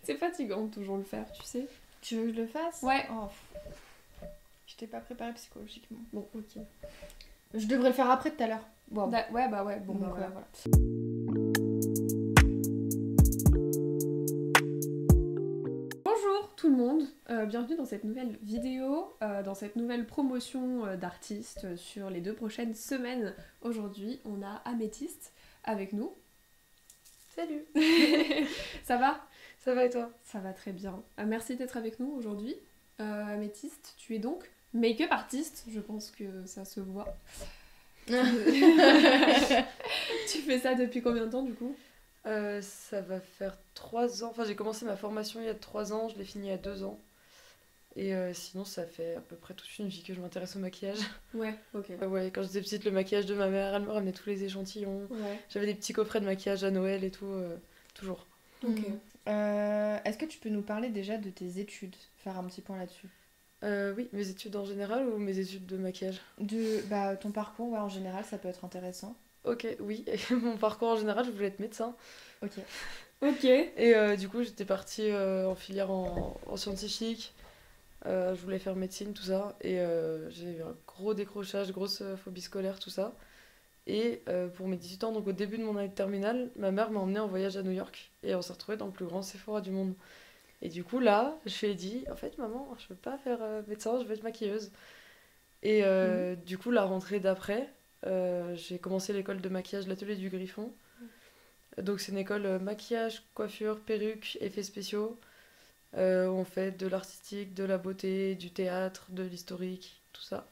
C'est fatigant de toujours le faire, tu sais. Tu veux que je le fasse? Ouais. Oh, je t'ai pas préparé psychologiquement. Bon, ok. Je devrais le faire après tout à l'heure. Wow. Ouais, bah ouais, bon, Donc, bah voilà. voilà. Bonjour tout le monde, bienvenue dans cette nouvelle vidéo, dans cette nouvelle promotion d'artistes sur les 2 prochaines semaines. Aujourd'hui, on a Améthyste avec nous. Salut. Ça va? Ça va et toi? Ça va très bien. Merci d'être avec nous aujourd'hui. Améthyste, tu es donc make-up artiste, je pense que ça se voit. Tu fais ça depuis combien de temps du coup? Ça va faire 3 ans. Enfin, j'ai commencé ma formation il y a 3 ans, je l'ai fini il y a 2 ans. Et sinon, ça fait à peu près toute une vie que je m'intéresse au maquillage. Ouais, ok. Ouais, quand j'étais petite, le maquillage de ma mère, elle me ramenait tous les échantillons. Ouais, J'avais des petits coffrets de maquillage à Noël et tout, toujours. ok. Est-ce que tu peux nous parler déjà de tes études? Faire un petit point là-dessus. Oui, mes études en général ou mes études de maquillage? Ton parcours, ouais, en général, ça peut être intéressant. Ok, oui. Mon parcours en général, je voulais être médecin. Ok. Ok. Et du coup, j'étais partie en filière en scientifique. Je voulais faire médecine, tout ça. Et j'ai eu un gros décrochage, grosse phobie scolaire, tout ça. Et pour mes 18 ans, donc au début de mon année de terminale, ma mère m'a emmenée en voyage à New York. Et on s'est retrouvés dans le plus grand Sephora du monde. Et du coup, là, je lui ai dit, en fait, maman, je veux pas faire médecin, je veux être maquilleuse. Et du coup, la rentrée d'après, j'ai commencé l'école de maquillage, l'atelier du Griffon. Donc c'est une école maquillage, coiffure, perruque, effets spéciaux. Où on fait de l'artistique, de la beauté, du théâtre, de l'historique, tout ça.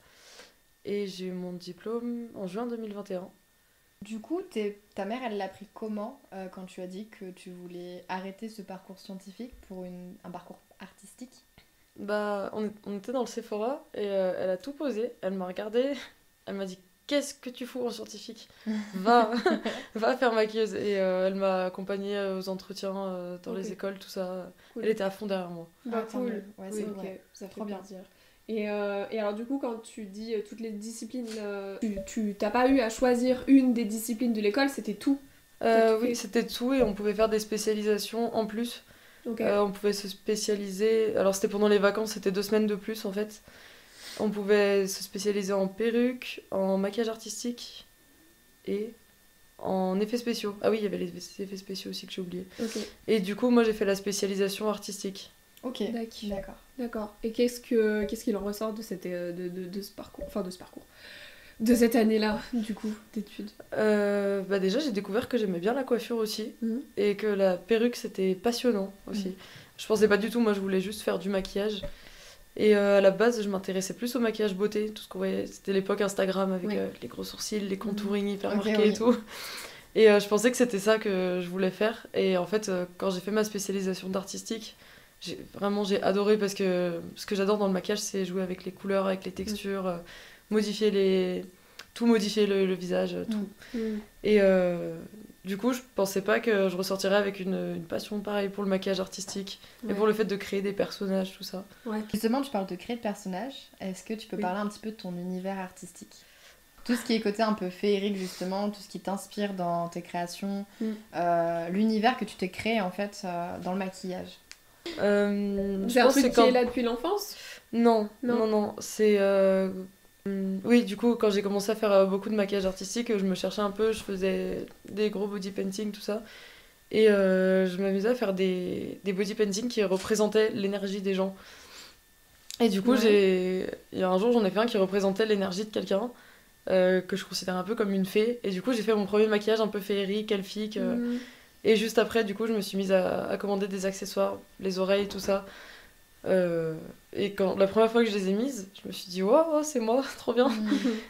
Et j'ai eu mon diplôme en juin 2021. Du coup, ta mère, elle l'a pris comment quand tu as dit que tu voulais arrêter ce parcours scientifique pour un parcours artistique? Bah, on était dans le Sephora et elle a tout posé. Elle m'a regardée, elle m'a dit qu'est-ce que tu fous en scientifique? Va, va faire maquilleuse. Et elle m'a accompagnée aux entretiens dans les écoles, tout ça. Cool. Elle était à fond derrière moi. Bah tant cool. mieux. Ouais, Oui, c'est ok, vrai. ça fait Trop bien. plaisir. Et alors du coup, quand tu dis toutes les disciplines, tu t'as pas eu à choisir une des disciplines de l'école, c'était tout? T'as tout Oui, fait? c'était tout et on pouvait faire des spécialisations en plus. Ok. On pouvait se spécialiser. Alors, c'était pendant les vacances, c'était 2 semaines de plus en fait. On pouvait se spécialiser en perruque, en maquillage artistique et en effets spéciaux. Ah oui, il y avait les effets spéciaux aussi que j'ai oublié. Ok. Et du coup, moi j'ai fait la spécialisation artistique. Ok. D'accord. D'accord. D'accord. Et qu'est-ce qu'il en ressort de ce parcours, enfin de ce parcours, de cette année-là, du coup, d'études? Bah déjà, j'ai découvert que j'aimais bien la coiffure aussi Mhm. et que la perruque c'était passionnant aussi. Je pensais pas du tout, moi je voulais juste faire du maquillage. Et à la base, je m'intéressais plus au maquillage beauté, tout ce qu'on voyait. C'était l'époque Instagram avec Ouais. les gros sourcils, les contouring hyper Ok, marqués oui. et tout. Et je pensais que c'était ça que je voulais faire. Et en fait, quand j'ai fait ma spécialisation d'artistique, j'ai adoré parce que ce que j'adore dans le maquillage, c'est jouer avec les couleurs, avec les textures, tout modifier le visage, tout. Mhm. Et du coup, je pensais pas que je ressortirais avec une passion pareille pour le maquillage artistique et Ouais. pour le fait de créer des personnages, tout ça. Ouais. Justement, tu parles de créer de personnages. Est-ce que tu peux Oui. parler un petit peu de ton univers artistique? Tout ce qui est côté un peu féerique, justement, tout ce qui t'inspire dans tes créations, l'univers que tu t'es créé en fait dans le maquillage. C'est Je un pense truc que qui quand... est là depuis l'enfance? Non, Non. non, non, c'est... Oui, du coup, quand j'ai commencé à faire beaucoup de maquillage artistique, je me cherchais un peu, je faisais des gros body painting, tout ça. Et je m'amusais à faire des body painting qui représentaient l'énergie des gens. Et du coup, Ouais. il y a un jour, j'en ai fait un qui représentait l'énergie de quelqu'un que je considère un peu comme une fée. Et du coup, j'ai fait mon premier maquillage un peu féerique, elfique. Mhm. Et juste après, du coup, je me suis mise à commander des accessoires, les oreilles, tout ça. Et la première fois que je les ai mises, je me suis dit, wow, c'est moi, trop bien.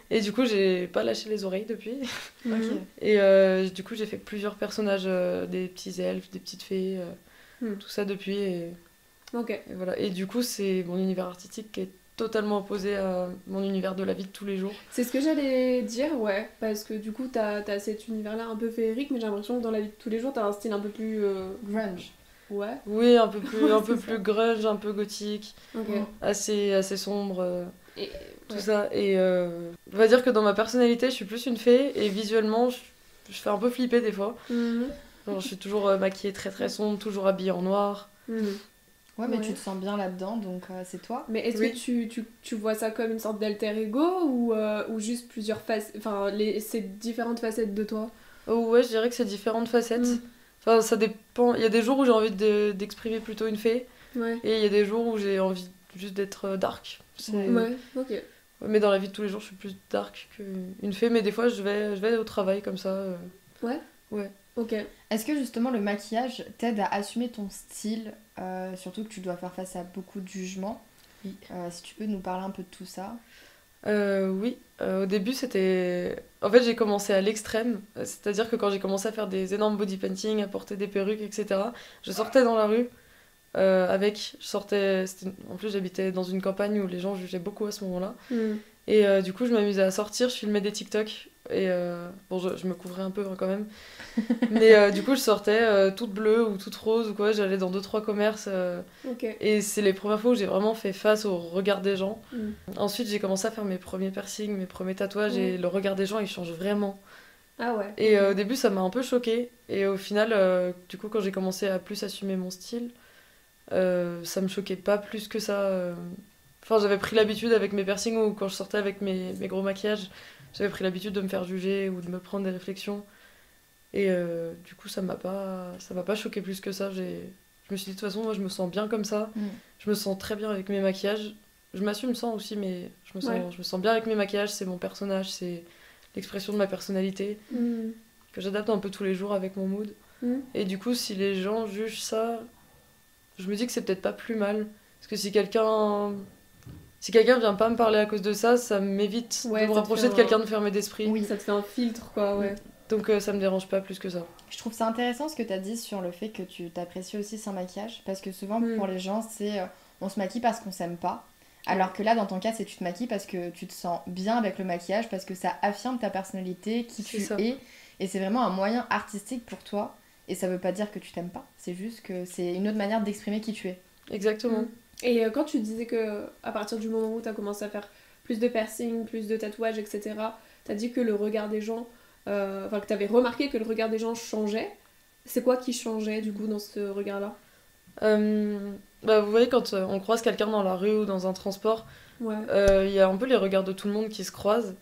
Et du coup, j'ai pas lâché les oreilles depuis. Ok. Mhm. Et du coup, j'ai fait plusieurs personnages, des petits elfes, des petites fées, tout ça depuis. Ok. Et voilà. Et du coup, c'est mon univers artistique qui est totalement opposé à mon univers de la vie de tous les jours. C'est ce que j'allais dire, ouais, parce que du coup t'as cet univers-là un peu féerique, mais j'ai l'impression que dans la vie de tous les jours t'as un style un peu plus... Grunge. Ouais. Oui, un peu plus, un peu C'est ça. plus grunge, un peu gothique, Ok. assez sombre. Et, Tout ouais. ça. Et on va dire que dans ma personnalité, je suis plus une fée et visuellement, je fais un peu flipper des fois. Mhm. Genre, je suis toujours maquillée très très sombre, toujours habillée en noir. Ouais, mais Ouais. tu te sens bien là-dedans, donc c'est toi. Mais est-ce Oui. que tu vois ça comme une sorte d'alter ego ou juste plusieurs facettes, enfin ces différentes facettes de toi? Oh, ouais, je dirais que c'est différentes facettes. Mm. Enfin, ça dépend. Il y a des jours où j'ai envie d'exprimer plutôt une fée, Ouais. et il y a des jours où j'ai envie juste d'être dark. Ouais, ok. Mais dans la vie de tous les jours, je suis plus dark qu'une fée, mais des fois, je vais au travail comme ça. Ouais? Ouais. Ok. Est-ce que justement le maquillage t'aide à assumer ton style, surtout que tu dois faire face à beaucoup de jugements? Oui. Si tu peux nous parler un peu de tout ça. Oui, au début c'était... En fait j'ai commencé à l'extrême, c'est-à-dire que quand j'ai commencé à faire des énormes body painting, à porter des perruques, etc., je sortais dans la rue En plus j'habitais dans une campagne où les gens jugeaient beaucoup à ce moment-là, et du coup je m'amusais à sortir, je filmais des TikTok, et bon je me couvrais un peu hein, quand même, mais du coup je sortais toute bleue ou toute rose ou quoi, j'allais dans 2-3 commerces, Ok. et c'est les premières fois où j'ai vraiment fait face au regard des gens. Mm. Ensuite, j'ai commencé à faire mes premiers piercings, mes premiers tatouages, Ouais. et le regard des gens, il change vraiment. Ah ouais. Et ok. au début, ça m'a un peu choquée. Et au final, du coup, quand j'ai commencé à plus assumer mon style, ça me choquait pas plus que ça. Enfin, j'avais pris l'habitude avec mes piercings ou quand je sortais avec mes gros maquillages, j'avais pris l'habitude de me faire juger ou de me prendre des réflexions. Et du coup, ça m'a pas choqué plus que ça. Je me suis dit, de toute façon, moi, je me sens bien comme ça. Je me sens très bien avec mes maquillages. Je m'assume sans aussi, mais Ouais. je me sens bien avec mes maquillages. C'est mon personnage, c'est l'expression de ma personnalité Mm. que j'adapte un peu tous les jours avec mon mood. Mm. Et du coup, si les gens jugent ça, je me dis que c'est peut-être pas plus mal. Parce que si quelqu'un vient pas me parler à cause de ça, ça m'évite Ouais, de me ça te rapprocher fait de quelqu'un de fermé d'esprit. Oui. Ça te fait un filtre, quoi, ouais. Donc ça me dérange pas plus que ça. Je trouve ça intéressant ce que tu as dit sur le fait que tu t'apprécies aussi sans maquillage, parce que souvent Mm. pour les gens c'est on se maquille parce qu'on s'aime pas, alors que là dans ton cas c'est tu te maquilles parce que tu te sens bien avec le maquillage, parce que ça affirme ta personnalité, qui C'est tu ça. es, et c'est vraiment un moyen artistique pour toi, et ça veut pas dire que tu t'aimes pas, c'est juste que c'est une autre manière d'exprimer qui tu es. Exactement. Mm. Et quand tu disais que à partir du moment où t'as commencé à faire plus de piercing, plus de tatouages, etc., t'as dit que le regard des gens, enfin que t'avais remarqué que le regard des gens changeait. C'est quoi qui changeait du coup dans ce regard-là? Bah, vous voyez, quand on croise quelqu'un dans la rue ou dans un transport, Ouais. il y a un peu les regards de tout le monde qui se croisent.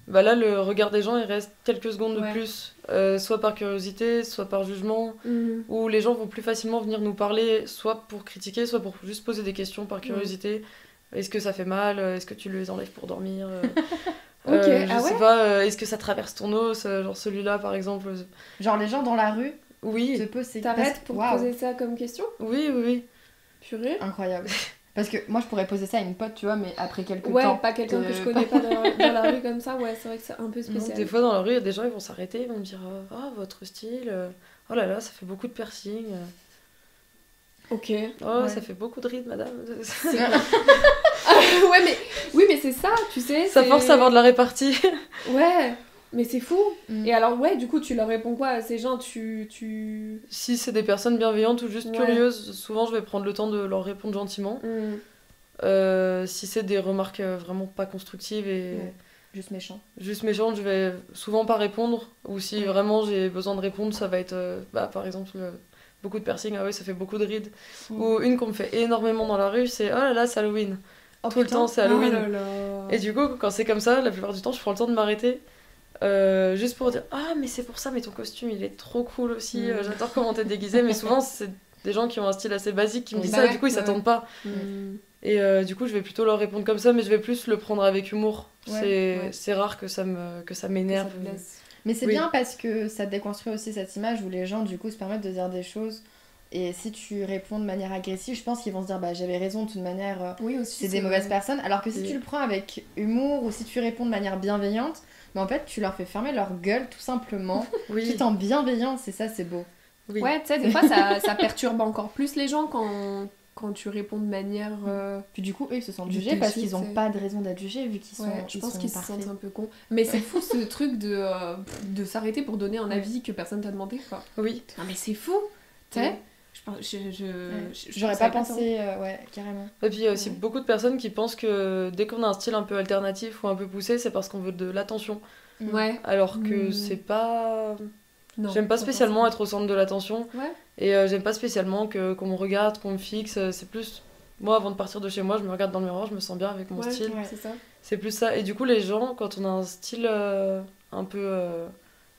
Bah là, le regard des gens, il reste quelques secondes de Ouais. plus, soit par curiosité, soit par jugement, Mhm. où les gens vont plus facilement venir nous parler, soit pour critiquer, soit pour juste poser des questions par curiosité. Est-ce que ça fait mal? Est-ce que tu les enlèves pour dormir? Ok, Je ah sais ouais? pas, est-ce que ça traverse ton os? Genre celui-là, par exemple. Genre les gens dans la rue te Oui, posent ces T'arrêtes pour Waouh, poser ça comme question? oui, oui, oui. Purée? incroyable. Parce que moi je pourrais poser ça à une pote, tu vois, mais après quelques Ouais, temps. pas quelqu'un que de- je connais pas dans la rue comme ça, ouais, c'est vrai que c'est un peu Non, spécial. des fois dans la rue, il y a des gens, ils vont s'arrêter, ils vont me dire ah, votre style, oh là là, ça fait beaucoup de piercing, Ok. oh, Ouais. ça fait beaucoup de rides, madame. Ouais, mais oui, mais c'est ça, tu sais. Ça c'est- force à avoir de la répartie. Ouais, mais c'est fou. Mm. Et alors, ouais, du coup, tu leur réponds quoi à ces gens? Tu... Si c'est des personnes bienveillantes ou juste Ouais. curieuses, souvent je vais prendre le temps de leur répondre gentiment. Si c'est des remarques vraiment pas constructives et Ouais. Juste méchant. juste méchantes, je vais souvent pas répondre. Ou si Ouais. vraiment j'ai besoin de répondre, ça va être par exemple beaucoup de piercing, ah oui, ça fait beaucoup de rides. Mm. Ou une qu'on me fait énormément dans la rue, c'est oh là là, c'est Halloween. Oh, Tout le putain. temps, c'est Halloween. Oh là là. Et du coup, quand c'est comme ça, la plupart du temps, je prends le temps de m'arrêter. Juste pour dire ah mais c'est pour ça, mais ton costume il est trop cool aussi, Mm. j'adore comment t'es déguisée. Mais souvent c'est des gens qui ont un style assez basique qui me Oui. disent Bah ça, et ouais, du coup ils ouais. s'attendent pas. Mm. Et du coup je vais plutôt leur répondre comme ça, mais je vais plus le prendre avec humour. Ouais, ouais. C'est rare que ça Que ça m'énerve. te blesse. Mais c'est Oui. bien parce que ça déconstruit aussi cette image où les gens du coup se permettent de dire des choses, et si tu réponds de manière agressive, je pense qu'ils vont se dire bah j'avais raison de toute manière, Oui, aussi. c'est des mauvaises personnes, alors que si Oui. tu le prends avec humour ou si tu réponds de manière bienveillante, mais en fait tu leur fais fermer leur gueule tout simplement, Oui, tout en bienveillance, et ça c'est beau. oui. Ouais, tu sais, des fois, ça perturbe encore plus les gens quand tu réponds de manière... Puis du coup eux ils se sentent Du jugés parce dessus, qu'ils ont c'est- pas de raison d'être jugés vu qu'ils sont, Ouais, je pense sont qu'ils se parfaits. sentent un peu cons. Mais c'est fou ce truc de s'arrêter pour donner un avis que personne t'a demandé, quoi. Oui. Non mais c'est fou, tu sais. Ouais. J'aurais pas pensé, ouais, carrément. Et puis il y a aussi Ouais. beaucoup de personnes qui pensent que dès qu'on a un style un peu alternatif ou un peu poussé, c'est parce qu'on veut de l'attention. Ouais. Alors que Mm. c'est pas Non, J'aime pas spécialement forcément. être au centre de l'attention. Ouais. Et j'aime pas spécialement qu'on me regarde, qu'on me fixe. C'est plus. Moi, avant de partir de chez moi, je me regarde dans le miroir, je me sens bien avec mon Ouais, style. Ouais. c'est ça. C'est plus ça. Et du coup, les gens, quand on a un style un peu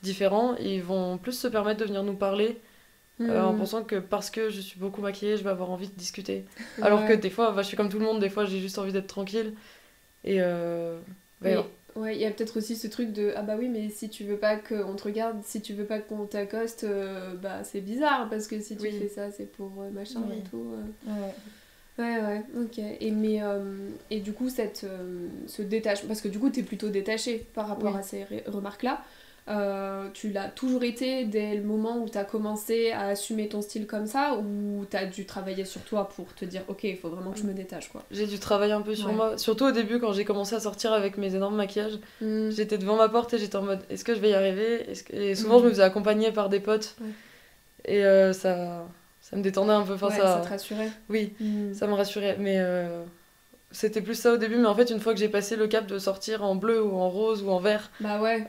différent, ils vont plus se permettre de venir nous parler en pensant que parce que je suis beaucoup maquillée, je vais avoir envie de discuter. Alors que Ouais. des fois, je suis comme tout le monde, des fois, j'ai juste envie d'être tranquille. Et Mais, ouais, ouais, il y a peut-être aussi ce truc de ah bah oui, mais si tu veux pas qu'on te regarde, si tu veux pas qu'on t'accoste, bah c'est bizarre parce que si tu Oui. fais ça, c'est pour machin Oui. et tout. Ouais. Ouais, ok. Et du coup, ce détachement, parce que du coup, t'es plutôt détaché par rapport Oui. à ces remarques-là. Tu l'as toujours été dès le moment où t'as commencé à assumer ton style comme ça, ou t'as dû travailler sur toi pour te dire ok, il faut vraiment que je me détache quoi. j'ai dû travailler un peu sur Ouais. moi. Surtout au début, quand j'ai commencé à sortir avec mes énormes maquillages. Mm. J'étais devant ma porte et j'étais en mode est-ce que je vais y arriver? Et souvent, je me faisais accompagner par des potes. Ouais. Et ça me détendait un peu. Enfin, Ouais, ça te rassurait. Oui, Mm. ça me rassurait. Mais c'était plus ça au début. Mais en fait, une fois que j'ai passé le cap de sortir en bleu ou en rose ou en vert, Bah ouais.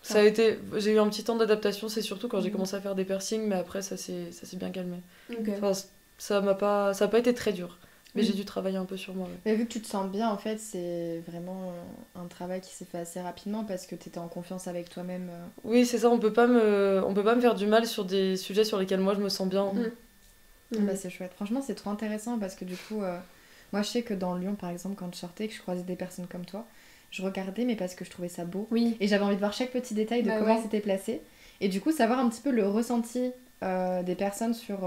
ça a été. J'ai eu un petit temps d'adaptation. C'est surtout quand j'ai Mhm. commencé à faire des piercings. Mais après, ça s'est bien calmé. Ok. Enfin, ça a pas été très dur. Mais Oui. j'ai dû travailler un peu sur moi. Ouais. Mais vu que tu te sens bien, en fait, c'est vraiment un travail qui s'est fait assez rapidement parce que tu étais en confiance avec toi-même. Oui, c'est ça. On peut pas me faire du mal sur des sujets sur lesquels moi je me sens bien. Mm. Bah, c'est chouette. Franchement, c'est trop intéressant parce que du coup, moi je sais que dans Lyon, par exemple, quand je sortais, que je croisais des personnes comme toi, je regardais, mais parce que je trouvais ça beau. Oui. Et j'avais envie de voir chaque petit détail de Bah comment ouais. c'était placé. Et du coup, savoir un petit peu le ressenti des personnes sur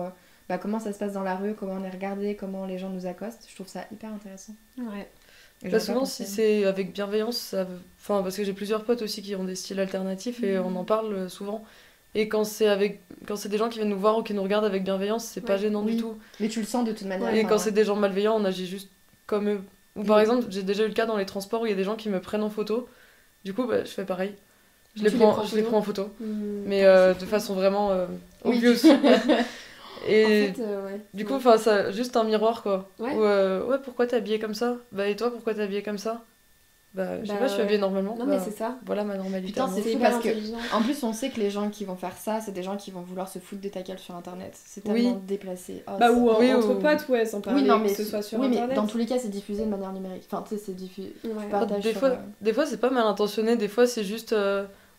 comment ça se passe dans la rue, comment on est regardé, comment les gens nous accostent. Je trouve ça hyper intéressant. Ouais. Et Bah, j'aurais pas souvent, pensé. si c'est avec bienveillance, enfin, parce que j'ai plusieurs potes aussi qui ont des styles alternatifs et on en parle souvent. Et quand c'est des gens qui viennent nous voir ou qui nous regardent avec bienveillance, c'est pas Ouais. gênant Oui. du tout. Mais tu le sens de toute manière. Et enfin, quand c'est des gens malveillants, on agit juste comme eux. Ou par Oui. exemple, j'ai déjà eu le cas dans les transports où il y a des gens qui me prennent en photo. Du coup, bah, je fais pareil. Je les prends en photo. Mm. Mais de façon vraiment Oui. obvious. Et En fait, ouais. du coup, enfin, ça, juste un miroir quoi. Ouais. Ou ouais, pourquoi t'es habillée comme ça? Bah, et toi, pourquoi t'es habillée comme ça? Bah, je sais Bah, pas, je suis habillée normalement. Non, bah, mais c'est ça. voilà ma normalité. Putain, à moi. c'est C'est fou hyper parce que- intelligent. En plus, on sait que les gens qui vont faire ça, c'est des gens qui vont vouloir se foutre de ta gueule sur internet. C'est Oui. tellement déplacé. Oh, Bah, c'est- ou Oui, entre ou- potes, ouais, sans parler Oui, non, mais, que ce soit sur oui, mais internet. dans tous les cas, c'est diffusé de manière numérique. Enfin, tu sais, c'est diffusé. Ouais. Tu partages Des sur, fois, des fois c'est pas mal intentionné, des fois c'est juste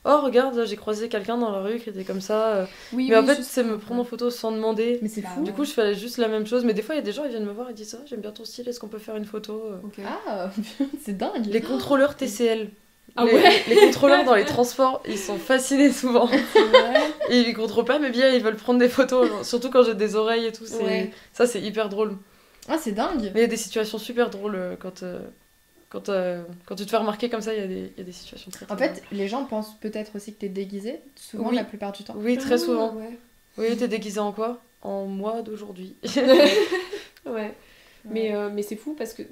oh regarde, j'ai croisé quelqu'un dans la rue qui était comme ça. Oui, Mais en oui, fait, juste- c'est me prendre en photo sans demander. Mais c'est Bah, fou. Du coup, je fais juste la même chose. Mais des fois, il y a des gens, ils viennent me voir et disent j'aime bien ton style, est-ce qu'on peut faire une photo? Ok. Ah, c'est dingue. Les contrôleurs TCL. Ah les, ouais. les contrôleurs dans les transports, ils sont fascinés souvent. C'est vrai. Et ils contrôlent pas mes billets, ils veulent prendre des photos. Genre, surtout quand j'ai des oreilles et tout. Ouais. Ça, c'est hyper drôle. Ah, c'est dingue. Mais il y a des situations super drôles quand tu te fais remarquer comme ça, il y a des situations très, très En fait, les gens pensent peut-être aussi que t'es déguisé, souvent Oui. la plupart du temps. drôles. Oui, très souvent. Ah, ouais. Oui, t'es déguisé en quoi? En moi d'aujourd'hui. Ouais. Mais c'est fou parce que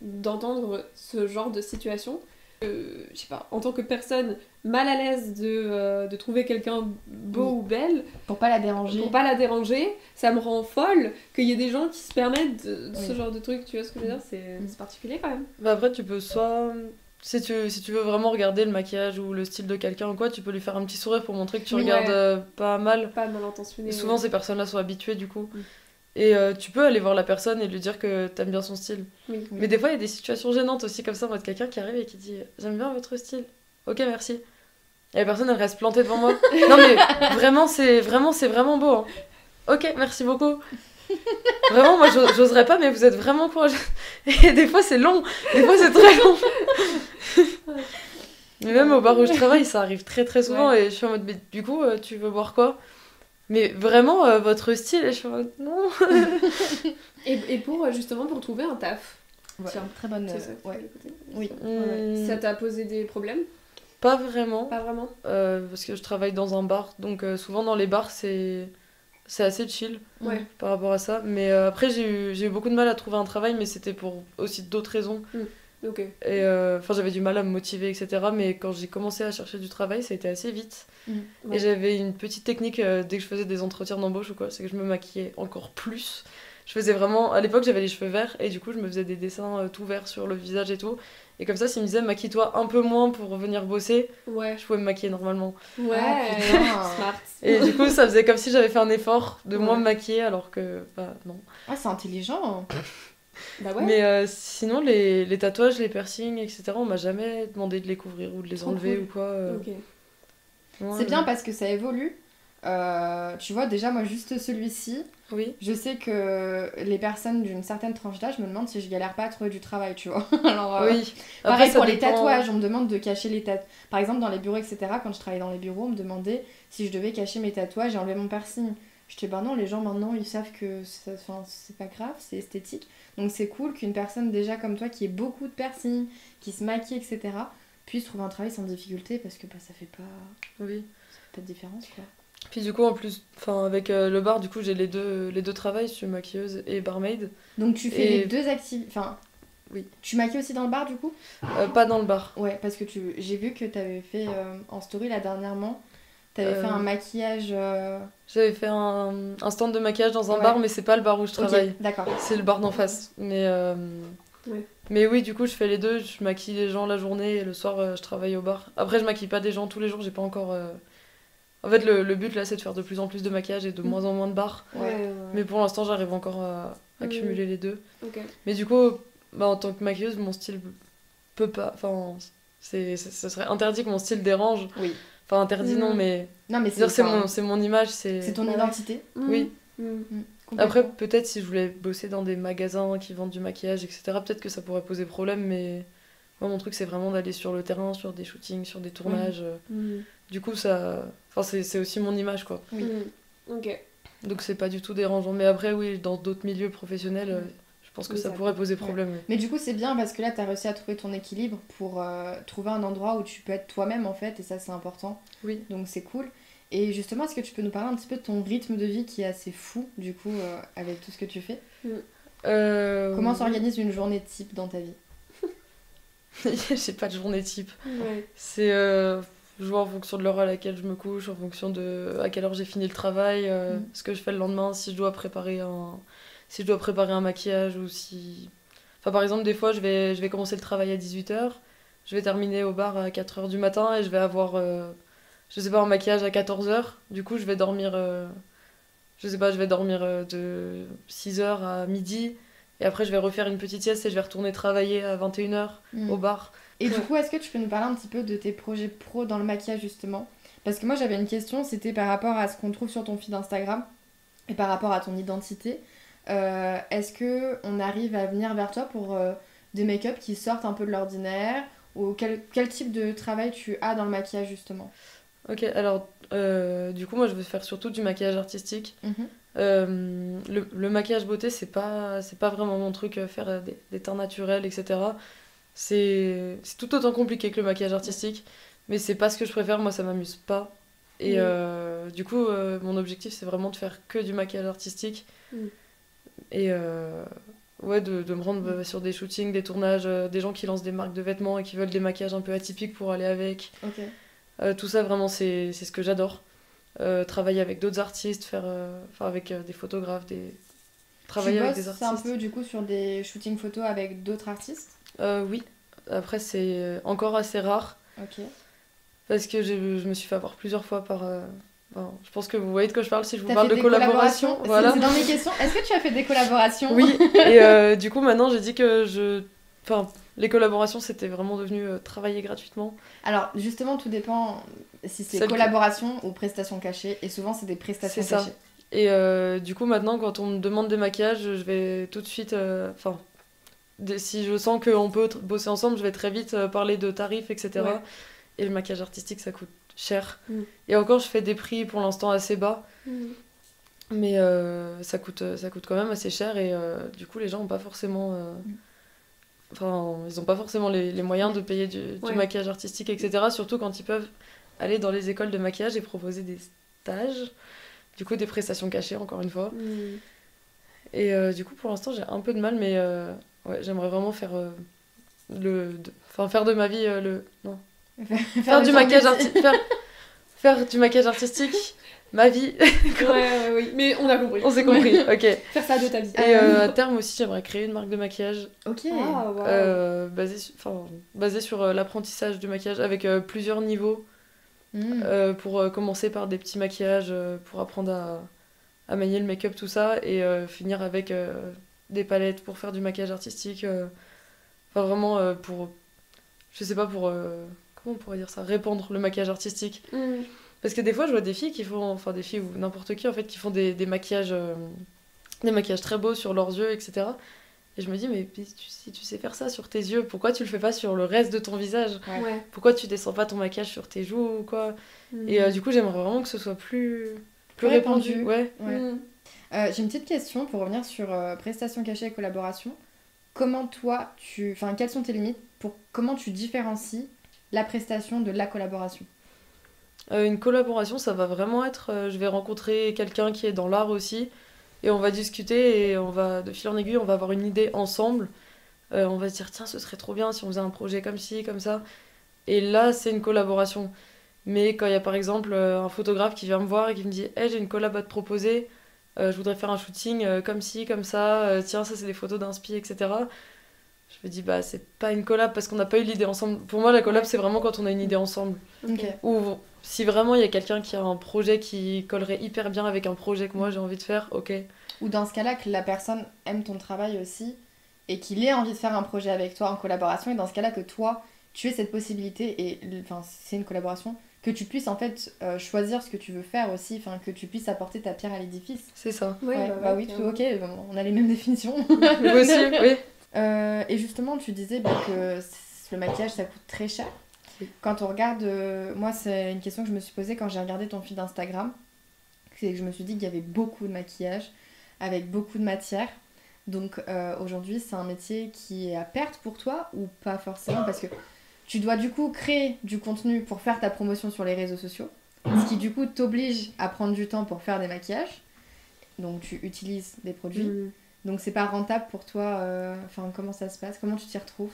d'entendre ce genre de situation, je sais pas, en tant que personne mal à l'aise de trouver quelqu'un beau Oui. ou belle, Pour pas la déranger. pour pas la déranger, ça me rend folle qu'il y ait des gens qui se permettent de ce Oui. genre de truc, tu vois ce que je veux dire? C'est particulier quand même. Bah après, tu peux soit. Si tu veux vraiment regarder le maquillage ou le style de quelqu'un ou quoi, tu peux lui faire un petit sourire pour montrer que tu Oui, regardes ouais. pas mal. Pas mal intentionné. Et souvent, ouais. ces personnes-là sont habituées du coup. Mm. Et tu peux aller voir la personne et lui dire que t'aimes bien son style. Oui. Mais des fois, il y a des situations gênantes aussi, comme ça, en mode quelqu'un qui arrive et qui dit j'aime bien votre style. Ok, merci. Et la personne, elle reste plantée devant moi. Non, mais vraiment, c'est vraiment beau. Hein. Ok, merci beaucoup. Vraiment, moi, j'oserais pas, mais vous êtes vraiment courageux. Et des fois, c'est long. Des fois, c'est très long. Mais même au bar où je travaille, ça arrive très très souvent. Ouais. Et je suis en mode, mais du coup, tu veux boire quoi? Mais vraiment, votre style, et je suis en mode, non. Et pour justement pour trouver un taf. Ouais, Tiens, très bonne. C'est ça que tu Ouais. voulais écouter. Oui. Ça t'a posé des problèmes? Pas vraiment. Pas vraiment. Parce que je travaille dans un bar, donc souvent dans les bars, c'est assez chill Ouais. par rapport à ça. Mais après, j'ai eu beaucoup de mal à trouver un travail, mais c'était pour aussi d'autres raisons. Ok. Et j'avais du mal à me motiver, etc. Mais quand j'ai commencé à chercher du travail, ça a été assez vite. Ouais. Et j'avais une petite technique dès que je faisais des entretiens d'embauche ou quoi, c'est que je me maquillais encore plus. Je faisais vraiment. À l'époque, j'avais les cheveux verts et du coup, je me faisais des dessins tout verts sur le visage et tout. Et comme ça, s'ils me disaient maquille-toi un peu moins pour venir bosser, Ouais. je pouvais me maquiller normalement. Ouais, Ah, putain. smart. Et du coup, ça faisait comme si j'avais fait un effort de moins Ouais. me maquiller alors que, bah non. Ah, c'est intelligent. Bah ouais. Mais sinon, les tatouages, les piercings, etc., on m'a jamais demandé de les couvrir ou de les Trop enlever cool. ou quoi. Ok. Ouais, C'est bien parce que ça évolue. Tu vois, déjà, moi, juste celui-ci, Oui. je sais que les personnes d'une certaine tranche d'âge me demandent si je galère pas à trouver du travail, tu vois. Alors, Oui. pareil Après, ça pour les dépend. tatouages, on me demande de cacher les tatouages. Par exemple, dans les bureaux, etc., quand je travaillais dans les bureaux, on me demandait si je devais cacher mes tatouages et enlever mon piercing. Je dis, bah non, les gens maintenant, ils savent que enfin, c'est pas grave, c'est esthétique. Donc c'est cool qu'une personne déjà comme toi, qui ait beaucoup de piercings, qui se maquille, etc., puisse trouver un travail sans difficulté parce que bah, ça fait Oui. pas de différence, quoi. Puis du coup, en plus, enfin, avec le bar, du coup, j'ai les deux travails, je suis maquilleuse et barmaid. Donc tu fais Et- les deux activités. Enfin, Oui. tu maquilles aussi dans le bar du coup? Pas dans le bar. Ouais, parce que j'ai vu que t'avais fait en story là dernièrement, t'avais fait Euh, un maquillage. J'avais fait un stand de maquillage dans un Ouais. bar, mais c'est pas le bar où je Ok, travaille. d'accord. C'est le bar d'en face. Ouais. Mais oui, du coup, je fais les deux. Je maquille les gens la journée et le soir, je travaille au bar. Après, je maquille pas des gens tous les jours, j'ai pas encore. En fait, le but là, c'est de faire de plus en plus de maquillage et de moins en moins de bars. Ouais, ouais, ouais. Mais pour l'instant, j'arrive encore à Mhm. cumuler les deux. Ok. Mais du coup, bah, en tant que maquilleuse, mon style peut pas. Enfin, ce serait interdit que mon style dérange. Oui. Enfin, interdit non, Mhm. mais. Non, mais C'est mon image. c'est ton Ouais. identité. Oui. Mhm. Après, Complètement. peut-être si je voulais bosser dans des magasins qui vendent du maquillage, etc., peut-être que ça pourrait poser problème, mais moi, mon truc, c'est vraiment d'aller sur le terrain, sur des shootings, sur des tournages. Mhm. Du coup, ça. Enfin, c'est aussi mon image, quoi. Oui. Mhm. Ok. Donc, c'est pas du tout dérangeant. Mais après, oui, dans d'autres milieux professionnels, je pense que Oui, ça ça pourrait poser Ouais. problème. Oui. Mais du coup, c'est bien parce que là, t'as réussi à trouver ton équilibre pour trouver un endroit où tu peux être toi-même en fait, et ça, c'est important. Oui. Donc, c'est cool. Et justement, est-ce que tu peux nous parler un petit peu de ton rythme de vie qui est assez fou, du coup, avec tout ce que tu fais? Comment Oui. s'organise une journée type dans ta vie? J'ai pas de journée type. Ouais. C'est. Je vois en fonction de l'heure à laquelle je me couche, en fonction de à quelle heure j'ai fini le travail, ce que je fais le lendemain, si je dois préparer un maquillage ou si. Enfin, par exemple, des fois, je vais commencer le travail à 18h, je vais terminer au bar à 4h du matin et je vais avoir, je sais pas, un maquillage à 14h. Du coup, je vais dormir, je sais pas, je vais dormir de 6h à midi. Et après, je vais refaire une petite sieste et je vais retourner travailler à 21h au bar. Et du coup, est-ce que tu peux nous parler un petit peu de tes projets pro dans le maquillage justement? Parce que moi j'avais une question, c'était par rapport à ce qu'on trouve sur ton feed Instagram et par rapport à ton identité. Est-ce que on arrive à venir vers toi pour des make-up qui sortent un peu de l'ordinaire? Ou quel type de travail tu as dans le maquillage justement? Ok, alors, du coup, moi, je veux faire surtout du maquillage artistique. Le maquillage beauté, c'est pas vraiment mon truc, faire des teints naturels, etc. C'est tout autant compliqué que le maquillage artistique, mais c'est pas ce que je préfère, moi ça m'amuse pas. Et du coup, mon objectif c'est vraiment de faire que du maquillage artistique. Mm. Et ouais, de me rendre sur des shootings, des tournages, des gens qui lancent des marques de vêtements et qui veulent des maquillages un peu atypiques pour aller avec. Ok. Tout ça vraiment c'est ce que j'adore. Travailler avec d'autres artistes, faire, avec des photographes, travailler Tu avec des bosses artistes. un peu du coup sur des shootings photos avec d'autres artistes? Oui, après c'est encore assez rare Ok. parce que je me suis fait avoir plusieurs fois par. Je pense que vous voyez de quoi je parle si je vous T'as parle fait de des collaboration. collaborations? Voilà. C'est dans mes questions. Est-ce que tu as fait des collaborations? Oui, et du coup maintenant j'ai dit que les collaborations c'était vraiment devenu travailler gratuitement. Alors justement, tout dépend si c'est Celle que- collaboration ou prestation cachée. Et souvent, c'est des prestations C'est ça. cachées. Et du coup maintenant quand on me demande des maquillages, je vais tout de suite. Si je sens qu'on peut bosser ensemble, je vais très vite parler de tarifs, etc. Ouais. Et le maquillage artistique ça coûte cher. Mm. Et encore je fais des prix pour l'instant assez bas. Mhm. Mais ça coûte quand même assez cher et du coup les gens n'ont pas forcément ils ont pas forcément les moyens de payer du Ouais. maquillage artistique, etc. Surtout quand ils peuvent aller dans les écoles de maquillage et proposer des stages, du coup des prestations cachées encore une fois. Mhm. Et du coup pour l'instant j'ai un peu de mal, mais ouais, j'aimerais vraiment faire faire de ma vie faire du maquillage artistique. Faire du maquillage artistique ma vie. Oui, mais on a compris. On s'est compris, ok. Faire ça de ta vie. Et à terme aussi, j'aimerais créer une marque de maquillage Ok. Ah, wow. basée sur l'apprentissage du maquillage avec plusieurs niveaux. Pour commencer par des petits maquillages pour apprendre à manier le make-up, tout ça, et finir avec des palettes pour faire du maquillage artistique. Enfin, vraiment pour. Je sais pas, pour. Comment on pourrait dire ça? Répandre le maquillage artistique. Parce que des fois, je vois des filles qui font. Enfin, des filles ou n'importe qui, en fait, qui font des maquillages. Des maquillages très beaux sur leurs yeux, etc. Et je me dis, mais si tu sais faire ça sur tes yeux, pourquoi tu le fais pas sur le reste de ton visage? Ouais. Pourquoi tu descends pas ton maquillage sur tes joues ou quoi? Et du coup, j'aimerais vraiment que ce soit plus répandu. Ouais. J'ai une petite question pour revenir sur prestations cachées et collaboration. Comment toi, enfin, quelles sont tes limites comment tu différencies la prestation de la collaboration? Une collaboration, ça va vraiment être, je vais rencontrer quelqu'un qui est dans l'art aussi, et on va discuter, et on va, de fil en aiguille, on va avoir une idée ensemble. On va se dire, tiens, ce serait trop bien si on faisait un projet comme ci, comme ça. Et là, c'est une collaboration. Mais quand il y a par exemple un photographe qui vient me voir et qui me dit, hey, j'ai une collab à te proposer, je voudrais faire un shooting comme ci, comme ça, tiens, ça c'est des photos d'inspi, etc. Je me dis, bah, c'est pas une collab parce qu'on n'a pas eu l'idée ensemble. Pour moi, la collab, c'est vraiment quand on a une idée ensemble. Ok. Ou si vraiment il y a quelqu'un qui a un projet qui collerait hyper bien avec un projet que moi j'ai envie de faire, ok. Ou dans ce cas-là, que la personne aime ton travail aussi et qu'il ait envie de faire un projet avec toi en collaboration, et dans ce cas-là, que toi, tu aies cette possibilité, et enfin, c'est une collaboration, que tu puisses en fait choisir ce que tu veux faire aussi, enfin, que tu puisses apporter ta pierre à l'édifice. C'est ça. Ouais, Oui, ok, on a les mêmes définitions. Moi aussi, oui. Et justement, tu disais que le maquillage, ça coûte très cher. Oui. Quand on regarde, moi, c'est une question que je me suis posée quand j'ai regardé ton feed Instagram. C'est que je me suis dit qu'il y avait beaucoup de maquillage, avec beaucoup de matière. Donc aujourd'hui, c'est un métier qui est à perte pour toi ou pas forcément? Parce que tu dois du coup créer du contenu pour faire ta promotion sur les réseaux sociaux. Ce qui du coup t'oblige à prendre du temps pour faire des maquillages. Donc tu utilises des produits. Donc c'est pas rentable pour toi. Enfin, comment ça se passe? Comment tu t'y retrouves?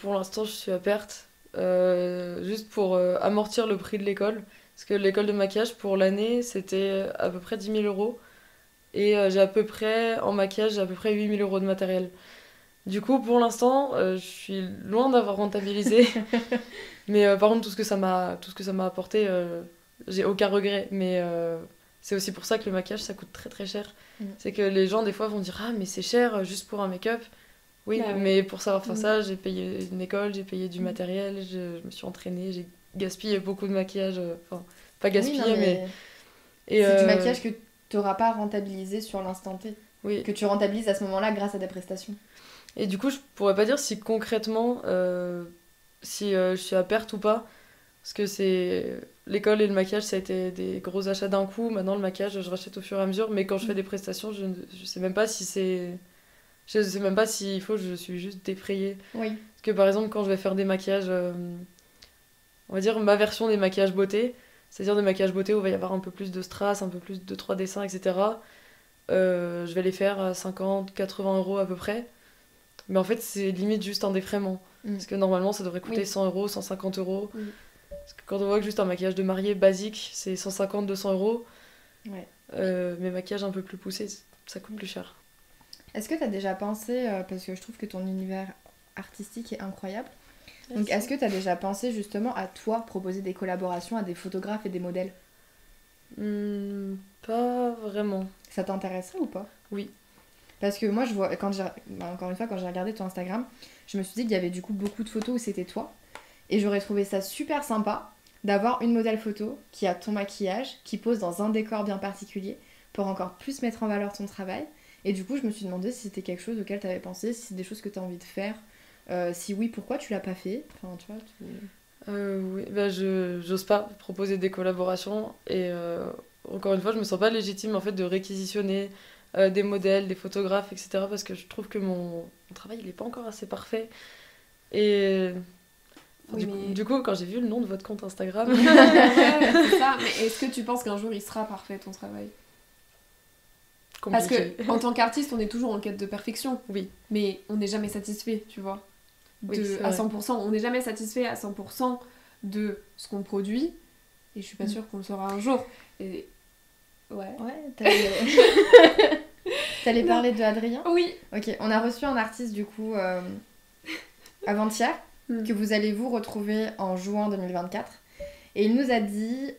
Pour l'instant, je suis à perte. Juste pour amortir le prix de l'école. Parce que l'école de maquillage, pour l'année, c'était à peu près 10 000 euros. Et j'ai à peu près, en maquillage, j'ai à peu près 8 000 euros de matériel. Du coup, pour l'instant, je suis loin d'avoir rentabilisé. Mais par contre, tout ce que ça m'a apporté, j'ai aucun regret. Mais c'est aussi pour ça que le maquillage, ça coûte très très cher. C'est que les gens, des fois, vont dire, ah, mais c'est cher juste pour un make-up. Oui, Bah ouais. mais pour savoir faire ça, j'ai payé une école, j'ai payé du matériel, je me suis entraînée, j'ai gaspillé beaucoup de maquillage. Enfin, pas gaspillé, Oui, non, mais... Et, c'est du maquillage que tu n'auras pas rentabilisé sur l'instant T. Oui. Que tu rentabilises à ce moment-là grâce à des prestations. Et du coup, je pourrais pas dire si concrètement, si je suis à perte ou pas. Parce que c'est... L'école et le maquillage, ça a été des gros achats d'un coup. Maintenant, le maquillage, je rachète au fur et à mesure. Mais quand je fais des prestations, je sais même pas si c'est... Je sais même pas s'il faut, je suis juste défrayée. Oui. Parce que par exemple, quand je vais faire des maquillages, on va dire ma version des maquillages beauté, c'est-à-dire des maquillages beauté où il va y avoir un peu plus de strass, un peu plus de 3 dessins, etc. Je vais les faire à 50, 80 euros à peu près. Mais en fait, c'est limite juste un défraiement. Parce que normalement, ça devrait coûter 100 euros, 150 euros. Parce que quand on voit que juste un maquillage de mariée basique, c'est 150, 200 euros. Ouais. Mes maquillages un peu plus poussés, ça coûte plus cher. Est-ce que tu as déjà pensé, parce que je trouve que ton univers artistique est incroyable, donc est-ce que tu as déjà pensé justement à toi proposer des collaborations à des photographes et des modèles? Pas vraiment. Ça t'intéresserait ou pas? Oui. Parce que moi, je vois, encore une fois, quand j'ai regardé ton Instagram, je me suis dit qu'il y avait du coup beaucoup de photos où c'était toi. Et j'aurais trouvé ça super sympa d'avoir une modèle photo qui a ton maquillage, qui pose dans un décor bien particulier pour encore plus mettre en valeur ton travail. Et du coup, je me suis demandé si c'était quelque chose auquel tu avais pensé, si c'est des choses que tu as envie de faire. Si oui, pourquoi tu l'as pas fait? Enfin, tu vois, Oui, bah j'ose pas proposer des collaborations. Et encore une fois, je me sens pas légitime en fait de réquisitionner des modèles, des photographes, etc. Parce que je trouve que mon travail, il est pas encore assez parfait. Et... Oui, du coup, quand j'ai vu le nom de votre compte Instagram... Ouais, c'est ça. Mais est-ce que tu penses qu'un jour, il sera parfait, ton travail? Parce compliqué. que en tant qu'artiste, on est toujours en quête de perfection. Oui. Mais on n'est jamais satisfait, tu vois. Oui, c'est à vrai. 100%. On n'est jamais satisfait à 100% de ce qu'on produit. Et je suis pas sûre qu'on le sera un jour. Et Ouais. Ouais, t'allais parler de Adrien? Oui. Ok, on a reçu un artiste du coup avant-hier que vous allez vous retrouver en juin 2024. Et il nous a dit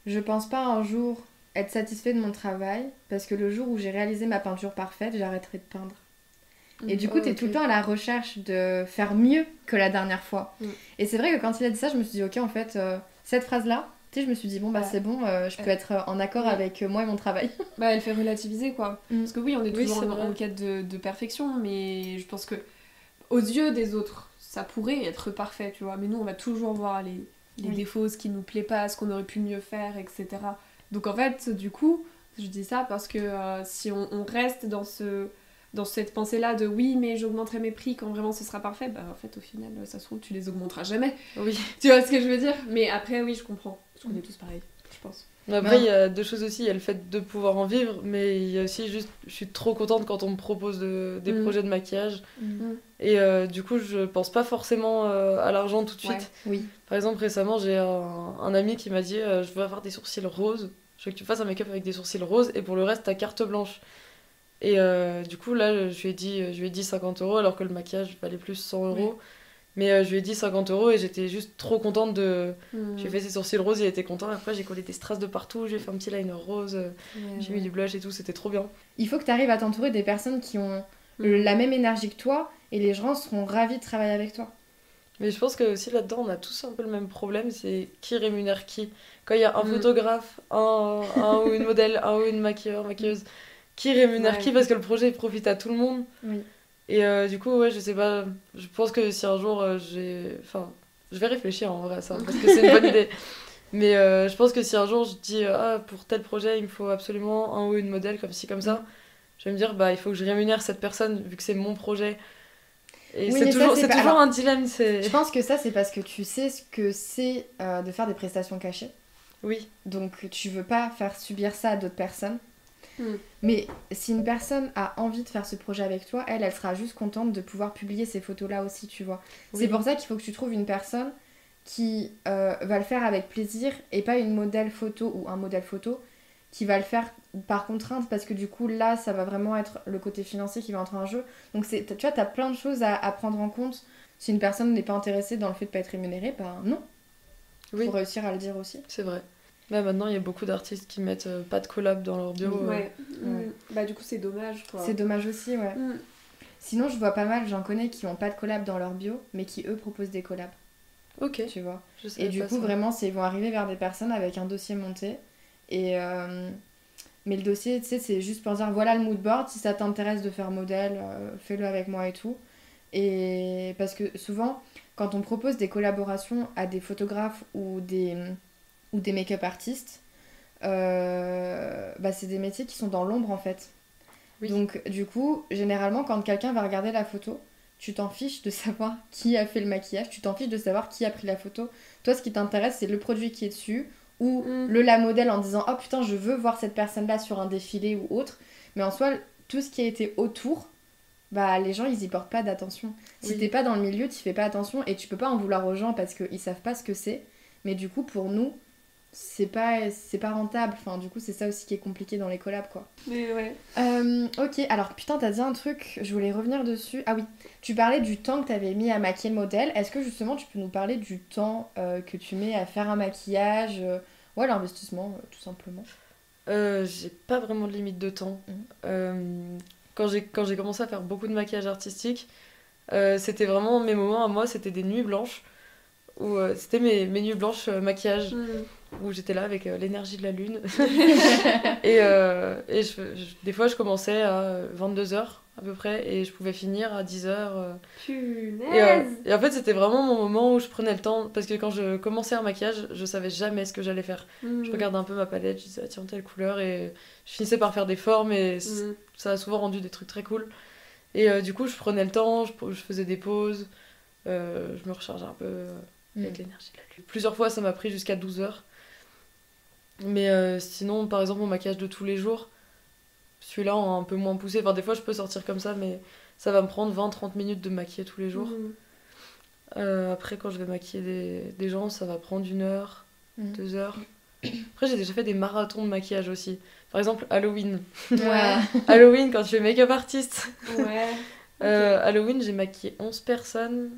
je pense pas un jour être satisfait de mon travail parce que le jour où j'ai réalisé ma peinture parfaite, j'arrêterai de peindre. Et du coup, t'es tout le temps à la recherche de faire mieux que la dernière fois. Et c'est vrai que quand il a dit ça, je me suis dit, ok, en fait, cette phrase-là, tu sais, je me suis dit, bon, bah c'est bon, je peux être en accord avec moi et mon travail. Bah, elle fait relativiser, quoi. Parce que oui, on est toujours c'est en quête de perfection, mais je pense que aux yeux des autres, ça pourrait être parfait, tu vois. Mais nous, on va toujours voir les défauts, ce qui nous plaît pas, ce qu'on aurait pu mieux faire, etc. Donc en fait, du coup, je dis ça parce que si on reste dans cette pensée-là de oui, mais j'augmenterai mes prix quand vraiment ce sera parfait, bah en fait, au final, ça se trouve, tu les augmenteras jamais. Oui. Tu vois ce que je veux dire? Mais après, oui, je comprends. On est tous pareils, je pense. Après, il y a deux choses aussi. Il y a le fait de pouvoir en vivre, mais il y a aussi juste, je suis trop contente quand on me propose des projets de maquillage. Et du coup, je pense pas forcément à l'argent tout de suite. Oui. Par exemple, récemment, j'ai un ami qui m'a dit je veux avoir des sourcils roses. Je veux que tu fasses un make-up avec des sourcils roses et pour le reste, ta carte blanche. Et du coup, là, je lui ai dit 50 € alors que le maquillage valait plus 100 €. Oui. Mais je lui ai dit 50 € et j'étais juste trop contente de. J'ai fait ses sourcils roses, il était content. Après, j'ai collé des strass de partout, j'ai fait un petit liner rose, j'ai mis du blush et tout, c'était trop bien. Il faut que tu arrives à t'entourer des personnes qui ont la même énergie que toi et les gens seront ravis de travailler avec toi. Mais je pense que aussi là-dedans, on a tous un peu le même problème, c'est qui rémunère qui. Quand il y a un photographe, un ou une modèle, un ou une maquilleuse, qui rémunère qui parce que le projet profite à tout le monde. Oui. Et du coup, ouais, je sais pas, je pense que si un jour Enfin, je vais réfléchir en vrai à ça, parce que c'est une bonne idée. Mais je pense que si un jour je dis, pour tel projet, il me faut absolument un ou une modèle comme ci, comme ça, je vais me dire, bah, il faut que je rémunère cette personne, vu que c'est mon projet. Et oui, c'est toujours un dilemme. Je pense que ça, c'est parce que tu sais ce que c'est de faire des prestations cachées. Oui. Donc, tu veux pas faire subir ça à d'autres personnes. Mais si une personne a envie de faire ce projet avec toi, elle sera juste contente de pouvoir publier ces photos-là aussi, tu vois. Oui. C'est pour ça qu'il faut que tu trouves une personne qui va le faire avec plaisir et pas une modèle photo ou un modèle photo qui va le faire par contrainte parce que du coup, là, ça va vraiment être le côté financier qui va entrer en jeu. Donc, tu vois, t'as plein de choses à prendre en compte. Si une personne n'est pas intéressée dans le fait de pas être rémunérée, ben non. Il faut réussir à le dire aussi. C'est vrai. Là, maintenant, il y a beaucoup d'artistes qui mettent pas de collab dans leur bio. Ouais. Bah, du coup, c'est dommage, quoi. C'est dommage aussi, ouais. Sinon, je vois pas mal, j'en connais qui ont pas de collab dans leur bio, mais qui, eux, proposent des collabs. Ok. Tu vois. Et du coup, ça. vraiment, ils vont arriver vers des personnes avec un dossier monté. Et... Mais le dossier, tu sais, c'est juste pour dire, voilà le mood board, si ça t'intéresse de faire modèle, fais-le avec moi et tout. Et parce que souvent, quand on propose des collaborations à des photographes ou des make-up artistes, c'est des métiers qui sont dans l'ombre en fait. Oui. Donc du coup, généralement quand quelqu'un va regarder la photo, tu t'en fiches de savoir qui a fait le maquillage, tu t'en fiches de savoir qui a pris la photo. Toi, ce qui t'intéresse, c'est le produit qui est dessus ou la modèle en disant « Oh putain, je veux voir cette personne-là sur un défilé ou autre ». Mais en soi, tout ce qui a été autour, les gens, ils y portent pas d'attention. Si t'es pas dans le milieu, tu fais pas attention et tu peux pas en vouloir aux gens parce qu'ils savent pas ce que c'est. Mais du coup, pour nous, c'est pas rentable. Enfin, du coup, c'est ça aussi qui est compliqué dans les collabs, quoi. Mais ouais. Ok, alors putain, t'as dit un truc, je voulais revenir dessus. Ah oui, tu parlais du temps que t'avais mis à maquiller le modèle. Est-ce que justement, tu peux nous parler du temps que tu mets à faire un maquillage ou à l'investissement, tout simplement? J'ai pas vraiment de limite de temps. Quand j'ai commencé à faire beaucoup de maquillage artistique, c'était vraiment mes moments à moi, c'était des nuits blanches. Où c'était mes nuits blanches maquillage où j'étais là avec l'énergie de la lune et des fois je commençais à 22h à peu près et je pouvais finir à 10h Punaise. et en fait c'était vraiment mon moment où je prenais le temps parce que quand je commençais un maquillage je savais jamais ce que j'allais faire. Je regardais un peu ma palette, je disais tiens telle couleur et je finissais par faire des formes et ça a souvent rendu des trucs très cool et du coup je prenais le temps, je faisais des pauses, je me rechargeais un peu avec l'énergie de la lune. Plusieurs fois, ça m'a pris jusqu'à 12h. Mais sinon, par exemple, mon maquillage de tous les jours, celui-là, un peu moins poussé. Enfin, des fois, je peux sortir comme ça, mais ça va me prendre 20-30 minutes de maquiller tous les jours. Après, quand je vais maquiller des gens, ça va prendre 1 heure, 2 heures. Après, j'ai déjà fait des marathons de maquillage aussi. Par exemple, Halloween. Ouais. Halloween, quand je fais make-up artiste. Ouais. Halloween, j'ai maquillé 11 personnes.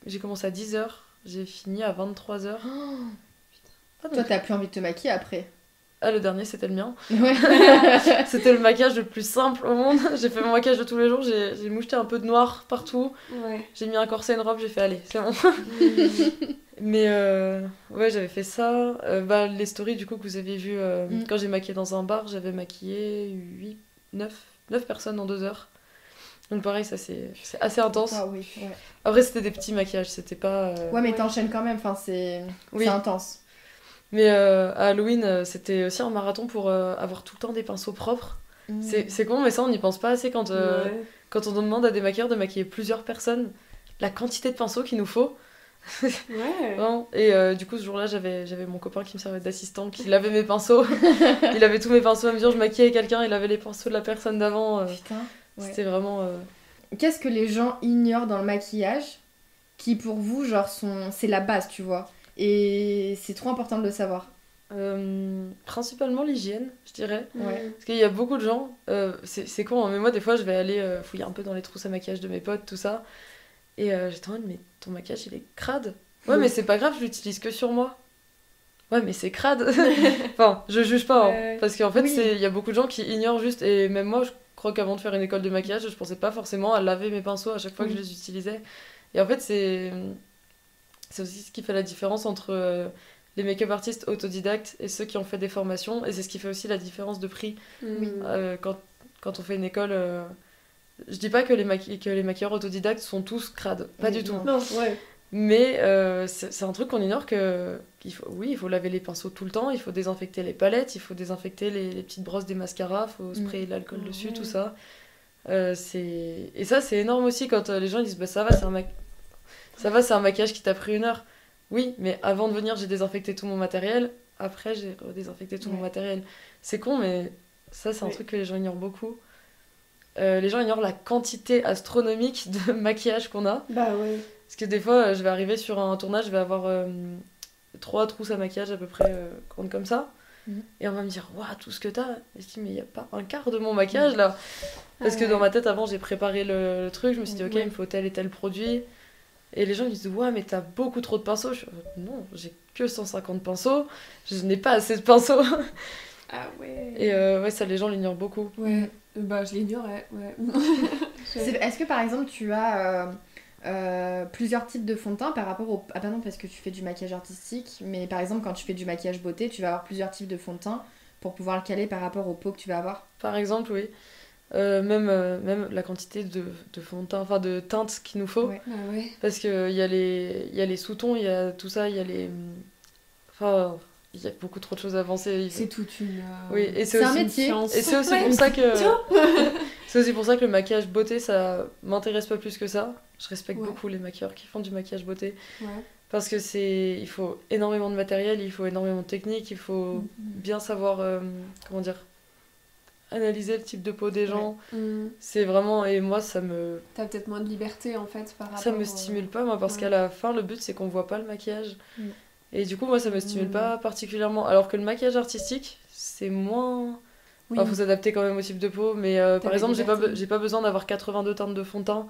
J'ai commencé à 10h. J'ai fini à 23h. Toi, t'as plus envie de te maquiller après. Ah, le dernier, c'était le mien. Ouais. C'était le maquillage le plus simple au monde. J'ai fait mon maquillage de tous les jours. J'ai moucheté un peu de noir partout. Ouais. J'ai mis un corset, une robe. J'ai fait, allez, c'est bon. Mais ouais, j'avais fait ça. Les stories du coup que vous avez vues quand j'ai maquillé dans un bar, j'avais maquillé 9 personnes en 2 heures. Donc pareil, ça c'est assez intense. Ah oui, ouais. Après, c'était des petits maquillages, c'était pas. Ouais, mais Ouais. t'enchaînes quand même, enfin, c'est Oui. c'est intense. Mais à Halloween, c'était aussi un marathon pour avoir tout le temps des pinceaux propres. C'est con, mais ça on n'y pense pas assez quand on demande à des maquilleurs de maquiller plusieurs personnes. La quantité de pinceaux qu'il nous faut. Ouais. Vraiment. Et du coup, ce jour-là, j'avais mon copain qui me servait d'assistant, qui lavait mes pinceaux. Il avait tous mes pinceaux à mesure. Je maquillais quelqu'un, il avait les pinceaux de la personne d'avant. Putain. Ouais. C'était vraiment. Qu'est-ce que les gens ignorent dans le maquillage qui pour vous, genre, c'est la base, tu vois? Et c'est trop important de le savoir. Principalement l'hygiène, je dirais. Ouais. Parce qu'il y a beaucoup de gens, c'est con, hein, mais moi des fois je vais aller fouiller un peu dans les trousses à maquillage de mes potes, tout ça. Et j'étais en mode, mais ton maquillage il est crade. Ouais, mais c'est pas grave, je l'utilise que sur moi. Ouais, mais c'est crade. Enfin, je juge pas, hein, Ouais. parce qu'en fait, Oui. il y a beaucoup de gens qui ignorent juste, et même moi, je crois qu'avant de faire une école de maquillage, je pensais pas forcément à laver mes pinceaux à chaque fois que je les utilisais. Et en fait, c'est aussi ce qui fait la différence entre les make-up artistes autodidactes et ceux qui ont fait des formations, et c'est ce qui fait aussi la différence de prix. Quand on fait une école. Je dis pas que les maquilleurs autodidactes sont tous crades, pas Oui, du tout. non. Non, ouais. Mais c'est un truc qu'on ignore il faut laver les pinceaux tout le temps, il faut désinfecter les palettes, il faut désinfecter les petites brosses des mascaras, il faut sprayer de l'alcool dessus, Ouais. tout ça. Et ça, c'est énorme aussi quand les gens ils disent bah, ça va, c'est un maquillage qui t'a pris 1 heure. Oui, mais avant de venir, j'ai désinfecté tout mon matériel. Après, j'ai redésinfecté tout mon matériel. C'est con, mais ça, c'est un truc que les gens ignorent beaucoup. Les gens ignorent la quantité astronomique de maquillage qu'on a. Bah ouais. Parce que des fois, je vais arriver sur un tournage, je vais avoir 3 trousses à maquillage à peu près grandes comme ça. Et on va me dire, waouh, tout ce que t'as. Et je dis, mais il n'y a pas un quart de mon maquillage là. Parce que dans ma tête, avant, j'ai préparé le truc, je me suis dit, ok, il me faut tel et tel produit. Et les gens me disent, ouais, mais t'as beaucoup trop de pinceaux. Je suis, non, j'ai que 150 pinceaux, je n'ai pas assez de pinceaux. Ah ouais. Et ouais, ça, les gens l'ignorent beaucoup. Ouais. Bah je l'ignorais, ouais. Est-ce que par exemple tu as plusieurs types de fond de teint par rapport au... Ah bah non, parce que tu fais du maquillage artistique, mais par exemple quand tu fais du maquillage beauté, tu vas avoir plusieurs types de fond de teint pour pouvoir le caler par rapport au pot que tu vas avoir. Par exemple, oui. Même la quantité de fond de teint, enfin de teintes qu'il nous faut. Ouais. Ah ouais. Parce qu'il y a les sous-tons, il y a tout ça, il y a les... Enfin, il y a beaucoup trop de choses à avancer. C'est toute une. Oui, et C'est un aussi... métier. science. Et c'est aussi Ouais. pour ça que... c'est aussi pour ça que le maquillage beauté, ça m'intéresse pas plus que ça. Je respecte Ouais. beaucoup les maquilleurs qui font du maquillage beauté. Ouais. Parce que il faut énormément de matériel, il faut énormément de technique, il faut bien savoir, comment dire, analyser le type de peau des gens. C'est vraiment... Et moi, T'as peut-être moins de liberté en fait par rapport. ça me stimule pas, moi, parce qu'à la fin, le but, c'est qu'on voit pas le maquillage. Et du coup, moi, ça me stimule pas particulièrement. Alors que le maquillage artistique, c'est moins... Oui. Enfin, faut s'adapter quand même au type de peau, mais par la exemple, liberté. j'ai pas besoin d'avoir 82 teintes de fond de teint.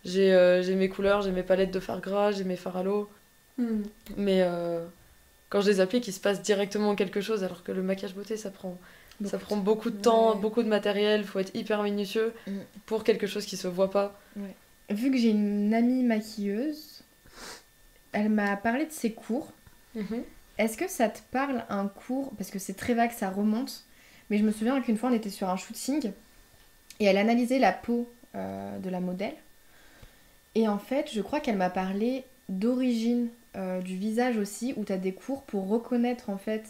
J'ai mes couleurs, j'ai mes palettes de fard gras, j'ai mes fards à l'eau. Mais quand je les applique, il se passe directement quelque chose, alors que le maquillage beauté, ça prend beaucoup de temps, Ouais. beaucoup de matériel, faut être hyper minutieux pour quelque chose qui se voit pas. Vu que j'ai une amie maquilleuse, elle m'a parlé de ses cours. Est-ce que ça te parle un cours? Parce que c'est très vague, ça remonte. Mais je me souviens qu'une fois, on était sur un shooting et elle analysait la peau de la modèle. Et en fait, je crois qu'elle m'a parlé d'origine du visage aussi, où tu as des cours pour reconnaître en fait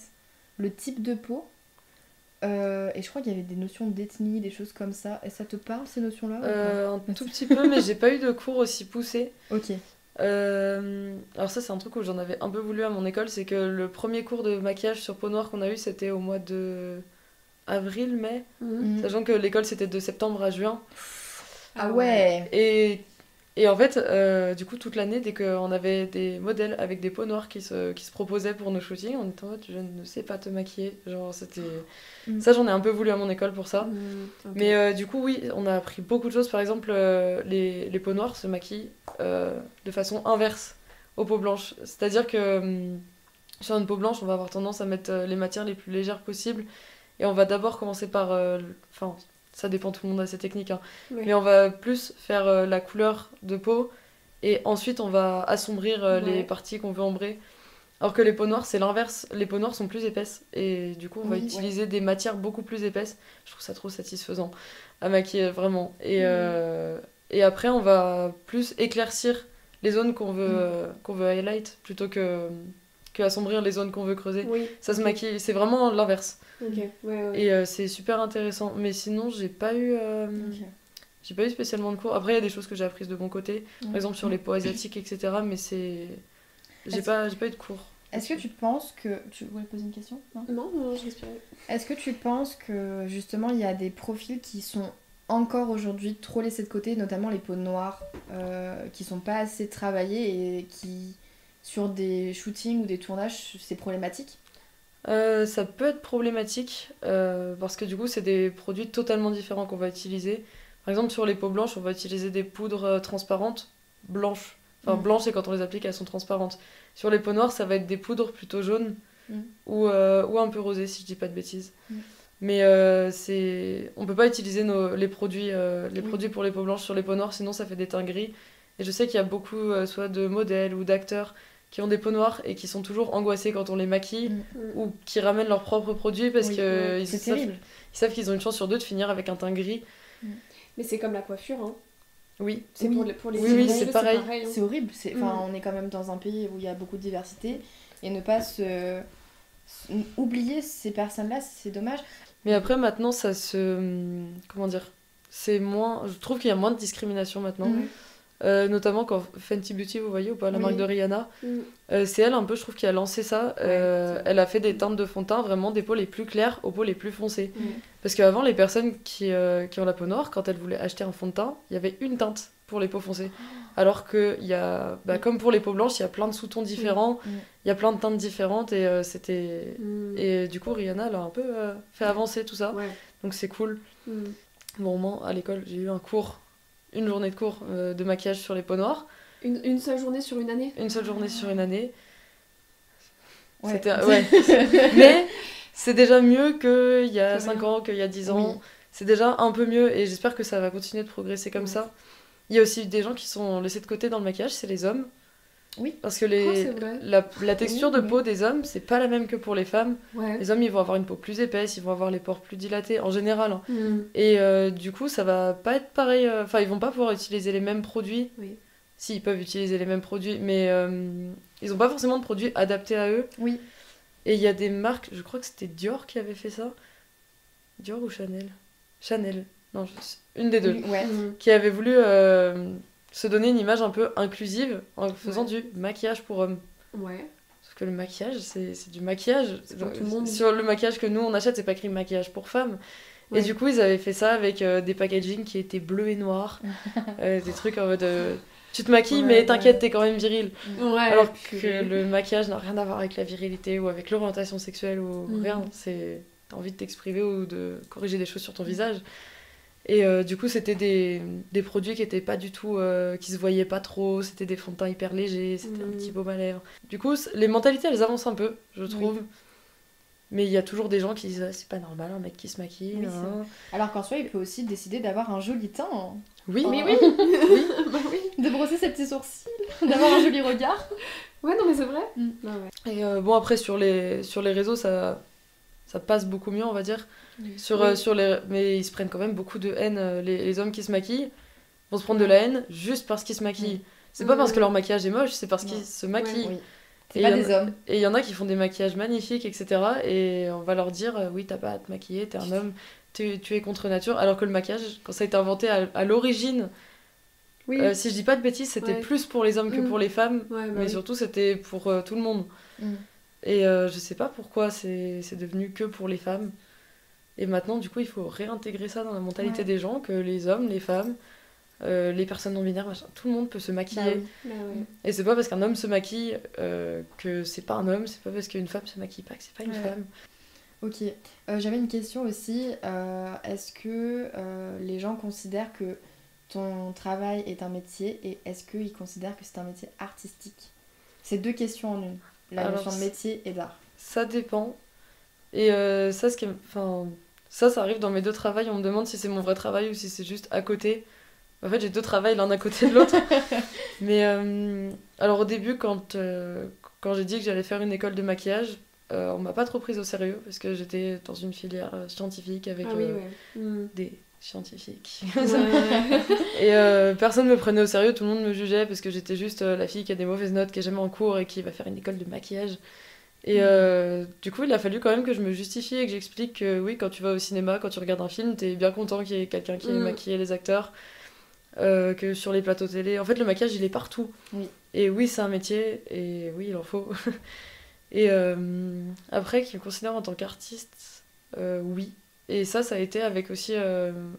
le type de peau. Et je crois qu'il y avait des notions d'ethnie, des choses comme ça. Et ça te parle ces notions-là ou Un tout petit peu, mais j'ai pas eu de cours aussi poussés. pas? Ok. Alors ça, c'est un truc où j'en avais un peu voulu à mon école, c'est que le premier cours de maquillage sur peau noire qu'on a eu, c'était au mois de avril, mai, sachant que l'école c'était de septembre à juin. Ah ouais. Et Et en fait, du coup, toute l'année, dès qu'on avait des modèles avec des peaux noires qui se proposaient pour nos shootings, on était en mode, je ne sais pas te maquiller. Genre, c'était... Ça, j'en ai un peu voulu à mon école pour ça. Ok. Mais du coup, oui, on a appris beaucoup de choses. Par exemple, les peaux noires se maquillent de façon inverse aux peaux blanches. C'est-à-dire que sur une peau blanche, on va avoir tendance à mettre les matières les plus légères possibles. Et on va d'abord commencer par... Enfin, ça dépend, tout le monde a ses techniques. Hein. Ouais. Mais on va plus faire la couleur de peau. Et ensuite, on va assombrir les Ouais. parties qu'on veut ombrer. Alors que les peaux noires, c'est l'inverse. Les peaux noires sont plus épaisses. Et du coup, on va Oui, utiliser des matières beaucoup plus épaisses. Je trouve ça trop satisfaisant à maquiller, vraiment. Et après, on va plus éclaircir les zones qu'on veut highlight plutôt que assombrir les zones qu'on veut creuser. Oui. Ça se Ok. maquille, c'est vraiment l'inverse. Ok. Ouais. Et c'est super intéressant. Mais sinon, j'ai pas eu spécialement de cours. Après, il y a des choses que j'ai apprises de mon côté. Par exemple, sur les peaux asiatiques, etc. Mais c'est... J'ai pas eu de cours. Est-ce que tu penses que... Tu voulais poser une question? Non. Non, je respirais. Est-ce que tu penses que justement il y a des profils qui sont encore aujourd'hui trop laissés de côté, notamment les peaux noires, qui sont pas assez travaillées et qui, sur des shootings ou des tournages, c'est problématique? Ça peut être problématique parce que du coup, c'est des produits totalement différents qu'on va utiliser. Par exemple, sur les peaux blanches, on va utiliser des poudres transparentes blanches. Enfin, blanches, c'est quand on les applique, elles sont transparentes. Sur les peaux noires, ça va être des poudres plutôt jaunes ou un peu rosées, si je dis pas de bêtises. Mais on peut pas utiliser les produits pour les peaux blanches sur les peaux noires, sinon ça fait des teints gris. Et je sais qu'il y a beaucoup soit de modèles ou d'acteurs qui ont des peaux noires et qui sont toujours angoissés quand on les maquille ou qui ramènent leurs propres produits parce que ils savent qu'ils ont une chance sur deux de finir avec un teint gris. Mais c'est comme la coiffure, hein. Oui. C'est Oui. pour les Oui, filles, c'est pareil. hein. C'est horrible. On est quand même dans un pays où il y a beaucoup de diversité et ne pas oublier ces personnes-là, c'est dommage. Mais après, maintenant, ça se... Comment dire? C'est moins... Je trouve qu'il y a moins de discrimination maintenant. Notamment quand Fenty Beauty, vous voyez ou pas, la marque de Rihanna, c'est elle un peu, je trouve, qui a lancé ça. Elle a fait des teintes de fond de teint, vraiment des peaux les plus claires aux peaux les plus foncées. Parce qu'avant, les personnes qui ont la peau noire, quand elles voulaient acheter un fond de teint, il y avait une teinte pour les peaux foncées. Alors que, comme pour les peaux blanches, il y a plein de sous-tons différents, il y a plein de teintes différentes, et c'était... Et du coup, Rihanna, elle a un peu fait avancer tout ça. Ouais. Donc c'est cool. Bon, moi, à l'école, j'ai eu une journée de cours de maquillage sur les peaux noires. Une seule journée sur une année? Une seule journée sur une année. Ouais. Ouais. Mais c'est déjà mieux qu'il y a Que 5 rien. ans, qu'il y a 10 ans. Oui. C'est déjà un peu mieux et j'espère que ça va continuer de progresser comme ça. Il y a aussi des gens qui sont laissés de côté dans le maquillage, c'est les hommes. Oui. Parce que c'est vrai. la texture de peau des hommes, c'est pas la même que pour les femmes. Ouais. Les hommes, ils vont avoir une peau plus épaisse, ils vont avoir les pores plus dilatés, en général. Hein. Mm. Et du coup, ça va pas être pareil. Enfin, ils vont pas pouvoir utiliser les mêmes produits. Oui. Si, ils peuvent utiliser les mêmes produits, mais ils ont pas forcément de produits adaptés à eux. Oui. Et il y a des marques, je crois que c'était Dior qui avait fait ça. Dior ou Chanel? Chanel. Non, une des deux. Oui, ouais. Qui avait voulu se donner une image un peu inclusive en faisant du maquillage pour hommes. Ouais. Sauf que le maquillage, c'est du maquillage. pour tout le monde. Sur le maquillage que nous on achète, c'est pas écrit maquillage pour femmes. Ouais. Et du coup, ils avaient fait ça avec des packaging qui étaient bleus et noirs. Des trucs en mode tu te maquilles, Ouais, mais t'inquiète, t'es quand même viril. Ouais. Alors que le maquillage n'a rien à voir avec la virilité ou avec l'orientation sexuelle ou rien. T'as envie de t'exprimer ou de corriger des choses sur ton visage. Et du coup, c'était des produits qui étaient pas du tout... qui se voyaient pas trop, c'était des fonds de teint hyper légers, c'était un petit baume à lèvres. Du coup, les mentalités, elles avancent un peu, je trouve. Mais il y a toujours des gens qui disent c'est pas normal, un mec qui se maquille. Oui, hein. Alors qu'en soi, il peut aussi décider d'avoir un joli teint. Hein. Oui, Mais oui. Bah oui. De brosser ses petits sourcils, d'avoir un joli regard. Ouais, non, mais c'est vrai. Bah ouais. Et bon, après, sur les réseaux, ça passe beaucoup mieux, on va dire. Mais ils se prennent quand même beaucoup de haine. Les hommes qui se maquillent vont se prendre de la haine juste parce qu'ils se maquillent. C'est pas parce que leur maquillage est moche, c'est parce qu'ils se maquillent. Oui. C'est pas des hommes. Et il y en a qui font des maquillages magnifiques, etc. Et on va leur dire oui, t'as pas à te maquiller, t'es un homme, tu es contre nature. Alors que le maquillage, quand ça a été inventé à l'origine, si je dis pas de bêtises, c'était plus pour les hommes que pour les femmes. Ouais, bah mais oui. surtout, c'était pour tout le monde. Et je sais pas pourquoi c'est devenu que pour les femmes. Et maintenant, du coup, il faut réintégrer ça dans la mentalité des gens, que les hommes, les femmes, les personnes non binaires, machin, tout le monde peut se maquiller. Bah ouais. Et c'est pas parce qu'un homme se maquille que c'est pas un homme, c'est pas parce qu'une femme se maquille pas que c'est pas une femme. Ok. J'avais une question aussi. Est-ce que les gens considèrent que ton travail est un métier et est-ce qu'ils considèrent que c'est un métier artistique? C'est 2 questions en une. La Alors, notion de métier et d'art. Ça dépend. Et ça, enfin, ça arrive dans mes 2 travails. On me demande si c'est mon vrai travail ou si c'est juste à côté. En fait, j'ai 2 travails l'un à côté de l'autre. Mais alors au début, quand j'ai dit que j'allais faire une école de maquillage, on m'a pas trop prise au sérieux parce que j'étais dans une filière scientifique avec Ah oui, ouais. des scientifiques. Ouais. Et personne me prenait au sérieux, tout le monde me jugeait parce que j'étais juste la fille qui a des mauvaises notes, qui est jamais en cours et qui va faire une école de maquillage. Et du coup, il a fallu quand même que je me justifie et que j'explique que oui, quand tu vas au cinéma, quand tu regardes un film, t'es bien content qu'il y ait quelqu'un qui ait maquillé les acteurs, que sur les plateaux télé. En fait, le maquillage, il est partout. Oui. Et oui, c'est un métier, et oui, il en faut. Et après, qu'ils me considèrent en tant qu'artiste, oui. Et ça a été avec aussi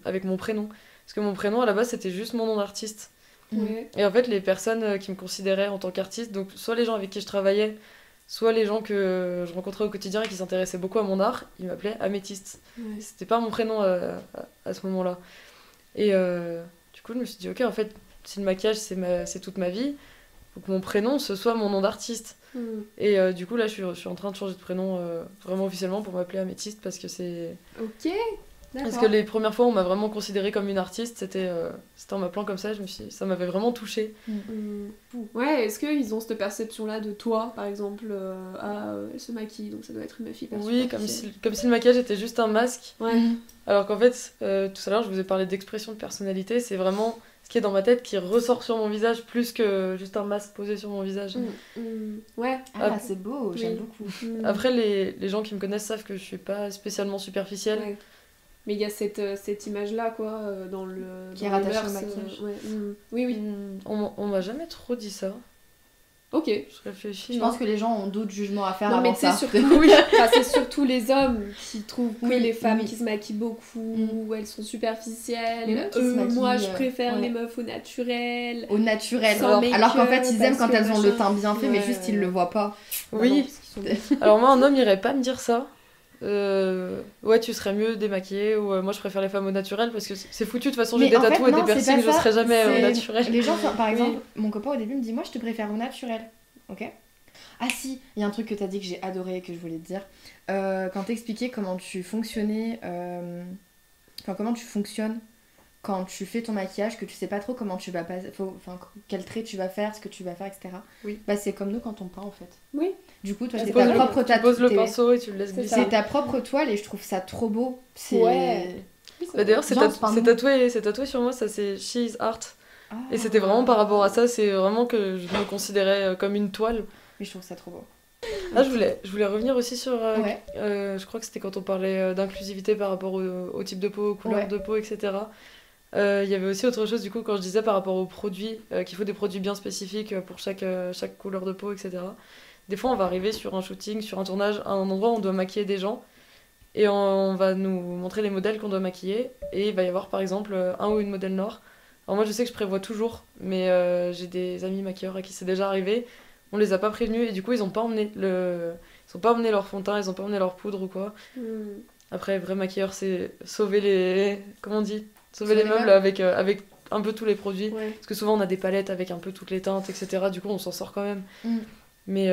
avec mon prénom. Parce que mon prénom, à la base, c'était juste mon nom d'artiste. Ouais. Et en fait, les personnes qui me considéraient en tant qu'artiste, donc soit les gens avec qui je travaillais, soit les gens que je rencontrais au quotidien et qui s'intéressaient beaucoup à mon art, ils m'appelaient Améthyste. Ouais. C'était pas mon prénom à ce moment-là. Et du coup, je me suis dit, ok, en fait, si le maquillage, c'est toute ma vie, faut que mon prénom, ce soit mon nom d'artiste. Et du coup, là, je suis en train de changer de prénom vraiment officiellement pour m'appeler Améthyste parce que c'est... Ok, d'accord. Parce que les premières fois, on m'a vraiment considérée comme une artiste, c'était en m'appelant comme ça, ça m'avait vraiment touchée. Ouais, est-ce qu'ils ont cette perception-là de toi, par exemple, elle se maquille, donc ça doit être une fille pas Oui, superficielle. comme si le maquillage était juste un masque. Ouais. Alors qu'en fait, tout à l'heure, je vous ai parlé d'expression de personnalité, c'est vraiment ce qui est dans ma tête qui ressort sur mon visage plus que juste un masque posé sur mon visage. Ouais. Ah, c'est beau, Oui. j'aime beaucoup. Après, les gens qui me connaissent savent que je suis pas spécialement superficielle. Ouais. Mais il y a cette image-là, quoi, dans le... Qui dans est les rattachée au mœurs, maquillage. ouais. Oui, oui. On m'a jamais trop dit ça. Ok. Je réfléchis. Je pense que les gens ont d'autres jugements à faire Non, mais avant tu sais, ça. surtout, enfin, c'est surtout les hommes qui trouvent que Oui, les femmes oui. qui se maquillent beaucoup, elles sont superficielles. Mais même qui se maquillent, moi, je préfère ouais. les meufs au naturel. Au naturel. Sans Alors qu'en fait, make-up, ils aiment parce quand que elles ont le machin. teint bien fait, mais Ouais, juste ils le voient pas. Oui. Bah non, parce qu'ils sont- Alors moi, un homme irait pas me dire ça. Ouais, tu serais mieux démaquillée, ou moi je préfère les femmes au naturel parce que c'est foutu. De toute façon, j'ai Mais des en fait, tatous et non, des c'est piercings, pas je ça, serais jamais au c'est- naturel. Les gens, par Oui. exemple, mon copain au début me dit, moi je te préfère au naturel. Ok. Ah si, il y a un truc que t'as dit que j'ai adoré et que je voulais te dire. Quand t'expliquais comment tu fonctionnais, enfin comment tu fonctionnes quand tu fais ton maquillage, que tu sais pas trop comment tu vas passer, enfin quel trait tu vas faire, ce que tu vas faire, etc. Oui. Bah c'est comme nous quand on peint en fait. Oui. Du coup, toi Tu c'est poses ta le- propre Tu poses le t'es- pinceau et tu le laisses C'est glisser. ça. C'est ta propre toile et je trouve ça trop beau. C'est... Ouais. Bah, d'ailleurs, c'est Genre, c'est pas c'est nous. tatoué sur moi, ça c'est She's Art. Ah. Et c'était vraiment par rapport à ça, c'est vraiment que je me considérais comme une toile. Mais je trouve ça trop beau. Ah, je voulais revenir aussi sur. Ouais. Je crois que c'était quand on parlait d'inclusivité par rapport au type de peau, aux couleurs Ouais. de peau, etc. Il y avait aussi autre chose, du coup, quand je disais par rapport aux produits, qu'il faut des produits bien spécifiques pour chaque couleur de peau, etc. Des fois, on va arriver sur un shooting, sur un tournage, à un endroit où on doit maquiller des gens, et on va nous montrer les modèles qu'on doit maquiller, et il va y avoir par exemple un ou une modèle noire. Alors moi, je sais que je prévois toujours, mais j'ai des amis maquilleurs à qui c'est déjà arrivé, on les a pas prévenus, et du coup, ils ont pas emmené leur fond de teint, ils ont pas emmené leur poudre ou quoi. Après, vrai maquilleur, c'est sauver les... Comment on dit ? Sauver les meubles avec un peu tous les produits. Ouais. Parce que souvent, on a des palettes avec un peu toutes les teintes, etc. Du coup, on s'en sort quand même. Mm. Mais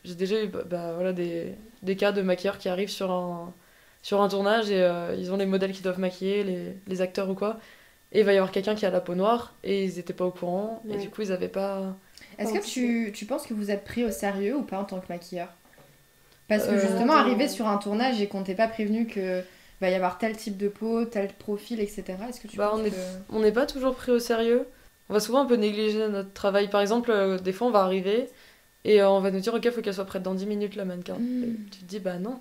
j'ai déjà eu voilà, des cas de maquilleurs qui arrivent sur un tournage et ils ont les modèles qui doivent maquiller, les acteurs ou quoi. Et il va y avoir quelqu'un qui a la peau noire et ils étaient pas au courant. Ouais. Et du coup, ils avaient pas... Est-ce que tu penses que vous êtes pris au sérieux ou pas en tant que maquilleur ? Parce que Euh, justement, attends. arriver sur un tournage et qu'on t'ait pas prévenu que va y avoir tel type de peau, tel profil, etc. Est-ce que tu Bah, penses on est- que... On n'est pas toujours pris au sérieux. On va souvent un peu négliger notre travail. Par exemple, des fois, on va arriver et on va nous dire, ok, faut qu'elle soit prête dans 10 minutes, la mannequin. Mm. Et tu te dis, bah non.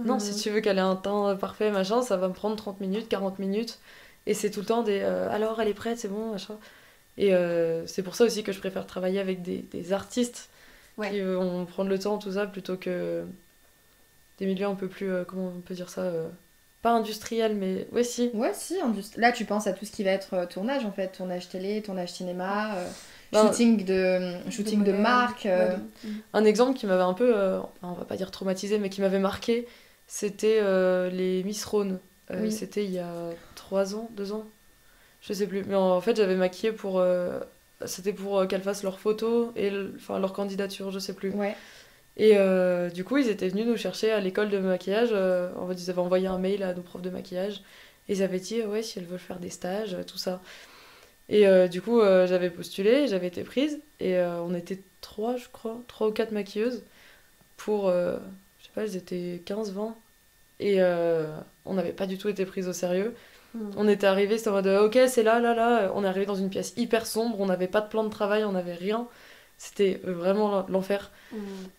Non, si tu veux qu'elle ait un teint parfait, machin, ça va me prendre 30 minutes, 40 minutes. Et c'est tout le temps des alors elle est prête, c'est bon, machin. Et c'est pour ça aussi que je préfère travailler avec des artistes Ouais. qui vont prendre le temps, tout ça, plutôt que des milieux un peu plus, comment on peut dire ça, pas industriel, mais ouais, si. Ouais, si. Là, tu penses à tout ce qui va être tournage, en fait. Tournage télé, tournage cinéma, Ben, shooting de modèle, marque. mode. Un exemple qui m'avait un peu, on va pas dire traumatisé, mais qui m'avait marqué, c'était les Miss Rhône. Oui. C'était il y a 3 ans, 2 ans, je sais plus. Mais en fait, j'avais maquillé pour. C'était pour qu'elles fassent leurs photos et enfin, leur candidature, je sais plus. Ouais. Et du coup, ils étaient venus nous chercher à l'école de maquillage. En fait, ils avaient envoyé un mail à nos profs de maquillage. Et ils avaient dit, ouais, si elles veulent faire des stages, tout ça. Et du coup, j'avais postulé, j'avais été prise. Et on était 3, je crois, 3 ou 4 maquilleuses. Pour, je sais pas, elles étaient 15, 20. Et on n'avait pas du tout été prises au sérieux. On était arrivés, c'était en mode, ok, c'est là, là, là. On est arrivé dans une pièce hyper sombre, on n'avait pas de plan de travail, on n'avait rien. C'était vraiment l'enfer.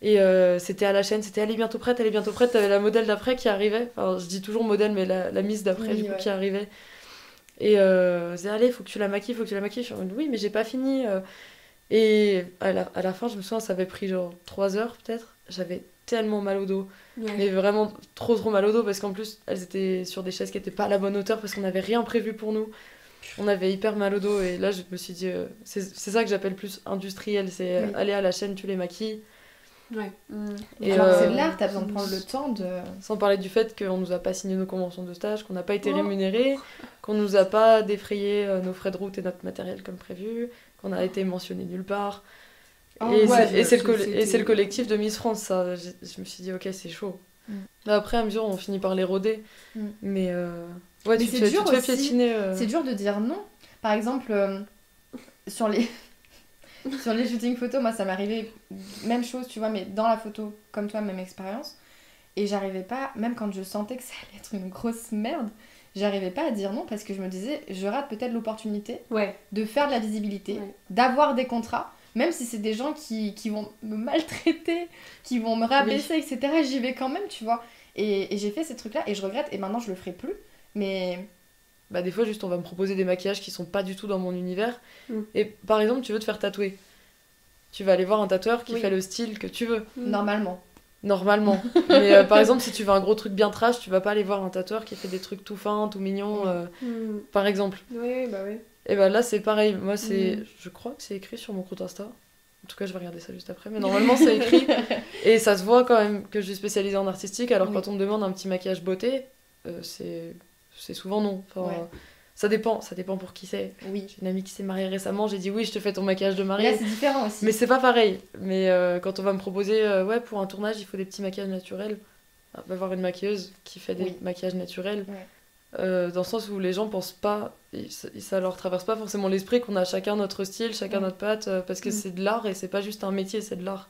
Et c'était à la chaîne, c'était elle est bientôt prête, t'avais la modèle d'après qui arrivait. Enfin, je dis toujours modèle, mais la mise d'après, Oui, du coup, ouais. qui arrivait. Et je disais, allez, faut que tu la maquilles, faut que tu la maquilles. Je suis en mode, oui, mais j'ai pas fini. Et à la fin, je me souviens, ça avait pris genre 3 heures peut-être. J'avais tellement mal au dos. Mais vraiment trop trop mal au dos parce qu'en plus, elles étaient sur des chaises qui étaient pas à la bonne hauteur parce qu'on n'avait rien prévu pour nous. On avait hyper mal au dos et là, je me suis dit, c'est ça que j'appelle plus industriel. C'est Oui. aller à la chaîne, tu les maquilles. Ouais. Et Et alors, c'est de l'art, t'as besoin de prendre le temps de. Sans parler du fait qu'on nous a pas signé nos conventions de stage, qu'on n'a pas été Oh. rémunérés, qu'on nous a pas défrayé nos frais de route et notre matériel comme prévu, qu'on a été mentionné nulle part. Oh, et ouais, c'est le collectif de Miss France, ça. Je me suis dit, ok, c'est chaud. Mais après, à mesure, on finit par les rôder. Mais ouais, Mais tu c'est te dur fais aussi. piétiner. C'est dur de dire non. Par exemple, sur les sur les shootings photos, moi ça m'arrivait même chose, tu vois, mais dans la photo, comme toi, même expérience. Et j'arrivais pas, même quand je sentais que ça allait être une grosse merde, j'arrivais pas à dire non parce que je me disais, je rate peut-être l'opportunité Ouais. de faire de la visibilité, Ouais. d'avoir des contrats, même si c'est des gens qui vont me maltraiter, qui vont me rabaisser, etc. J'y vais quand même, tu vois. Et j'ai fait ces trucs-là et je regrette et maintenant je le ferai plus. Mais Bah, des fois, juste, on va me proposer des maquillages qui sont pas du tout dans mon univers. Mm. Et par exemple, tu veux te faire tatouer. Tu vas aller voir un tatoueur qui Oui. fait le style que tu veux. normalement. Normalement. Mais par exemple, si tu veux un gros truc bien trash, tu vas pas aller voir un tatoueur qui fait des trucs tout fins, tout mignons, par exemple. Oui, bah oui. Et bah là, c'est pareil. Moi, c'est. Mm. Je crois que c'est écrit sur mon compte Insta. En tout cas, je vais regarder ça juste après. Mais normalement, c'est écrit. Et ça se voit quand même que je suis spécialisée en artistique. Alors, Oui. quand on me demande un petit maquillage beauté, c'est souvent non. Enfin, Ouais. ça dépend pour qui c'est. Oui. J'ai une amie qui s'est mariée récemment, j'ai dit oui, je te fais ton maquillage de Mais mariée. là, c'est différent aussi. Mais c'est pas pareil. Mais quand on va me proposer, ouais, pour un tournage, il faut des petits maquillages naturels, on va voir une maquilleuse qui fait des Oui. maquillages naturels. Ouais. Dans le sens où les gens pensent pas, ça leur traverse pas forcément l'esprit qu'on a chacun notre style, chacun notre patte, parce que c'est de l'art et c'est pas juste un métier, c'est de l'art.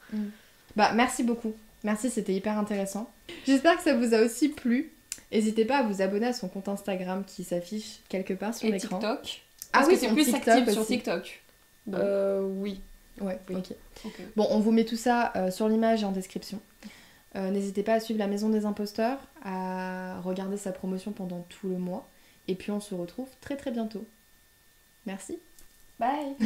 Bah, merci beaucoup. Merci, c'était hyper intéressant. J'espère que ça vous a aussi plu. N'hésitez pas à vous abonner à son compte Instagram qui s'affiche quelque part sur Et l'écran. TikTok. Ah Parce oui, que c'est son plus TikTok actif sur aussi. TikTok. Bon. Oui. Ouais, Oui. ok. Ok. Bon, on vous met tout ça sur l'image et en description. N'hésitez pas à suivre la Maison des Imposteurs, à regarder sa promotion pendant tout le mois. Et puis on se retrouve très très bientôt. Merci. Bye.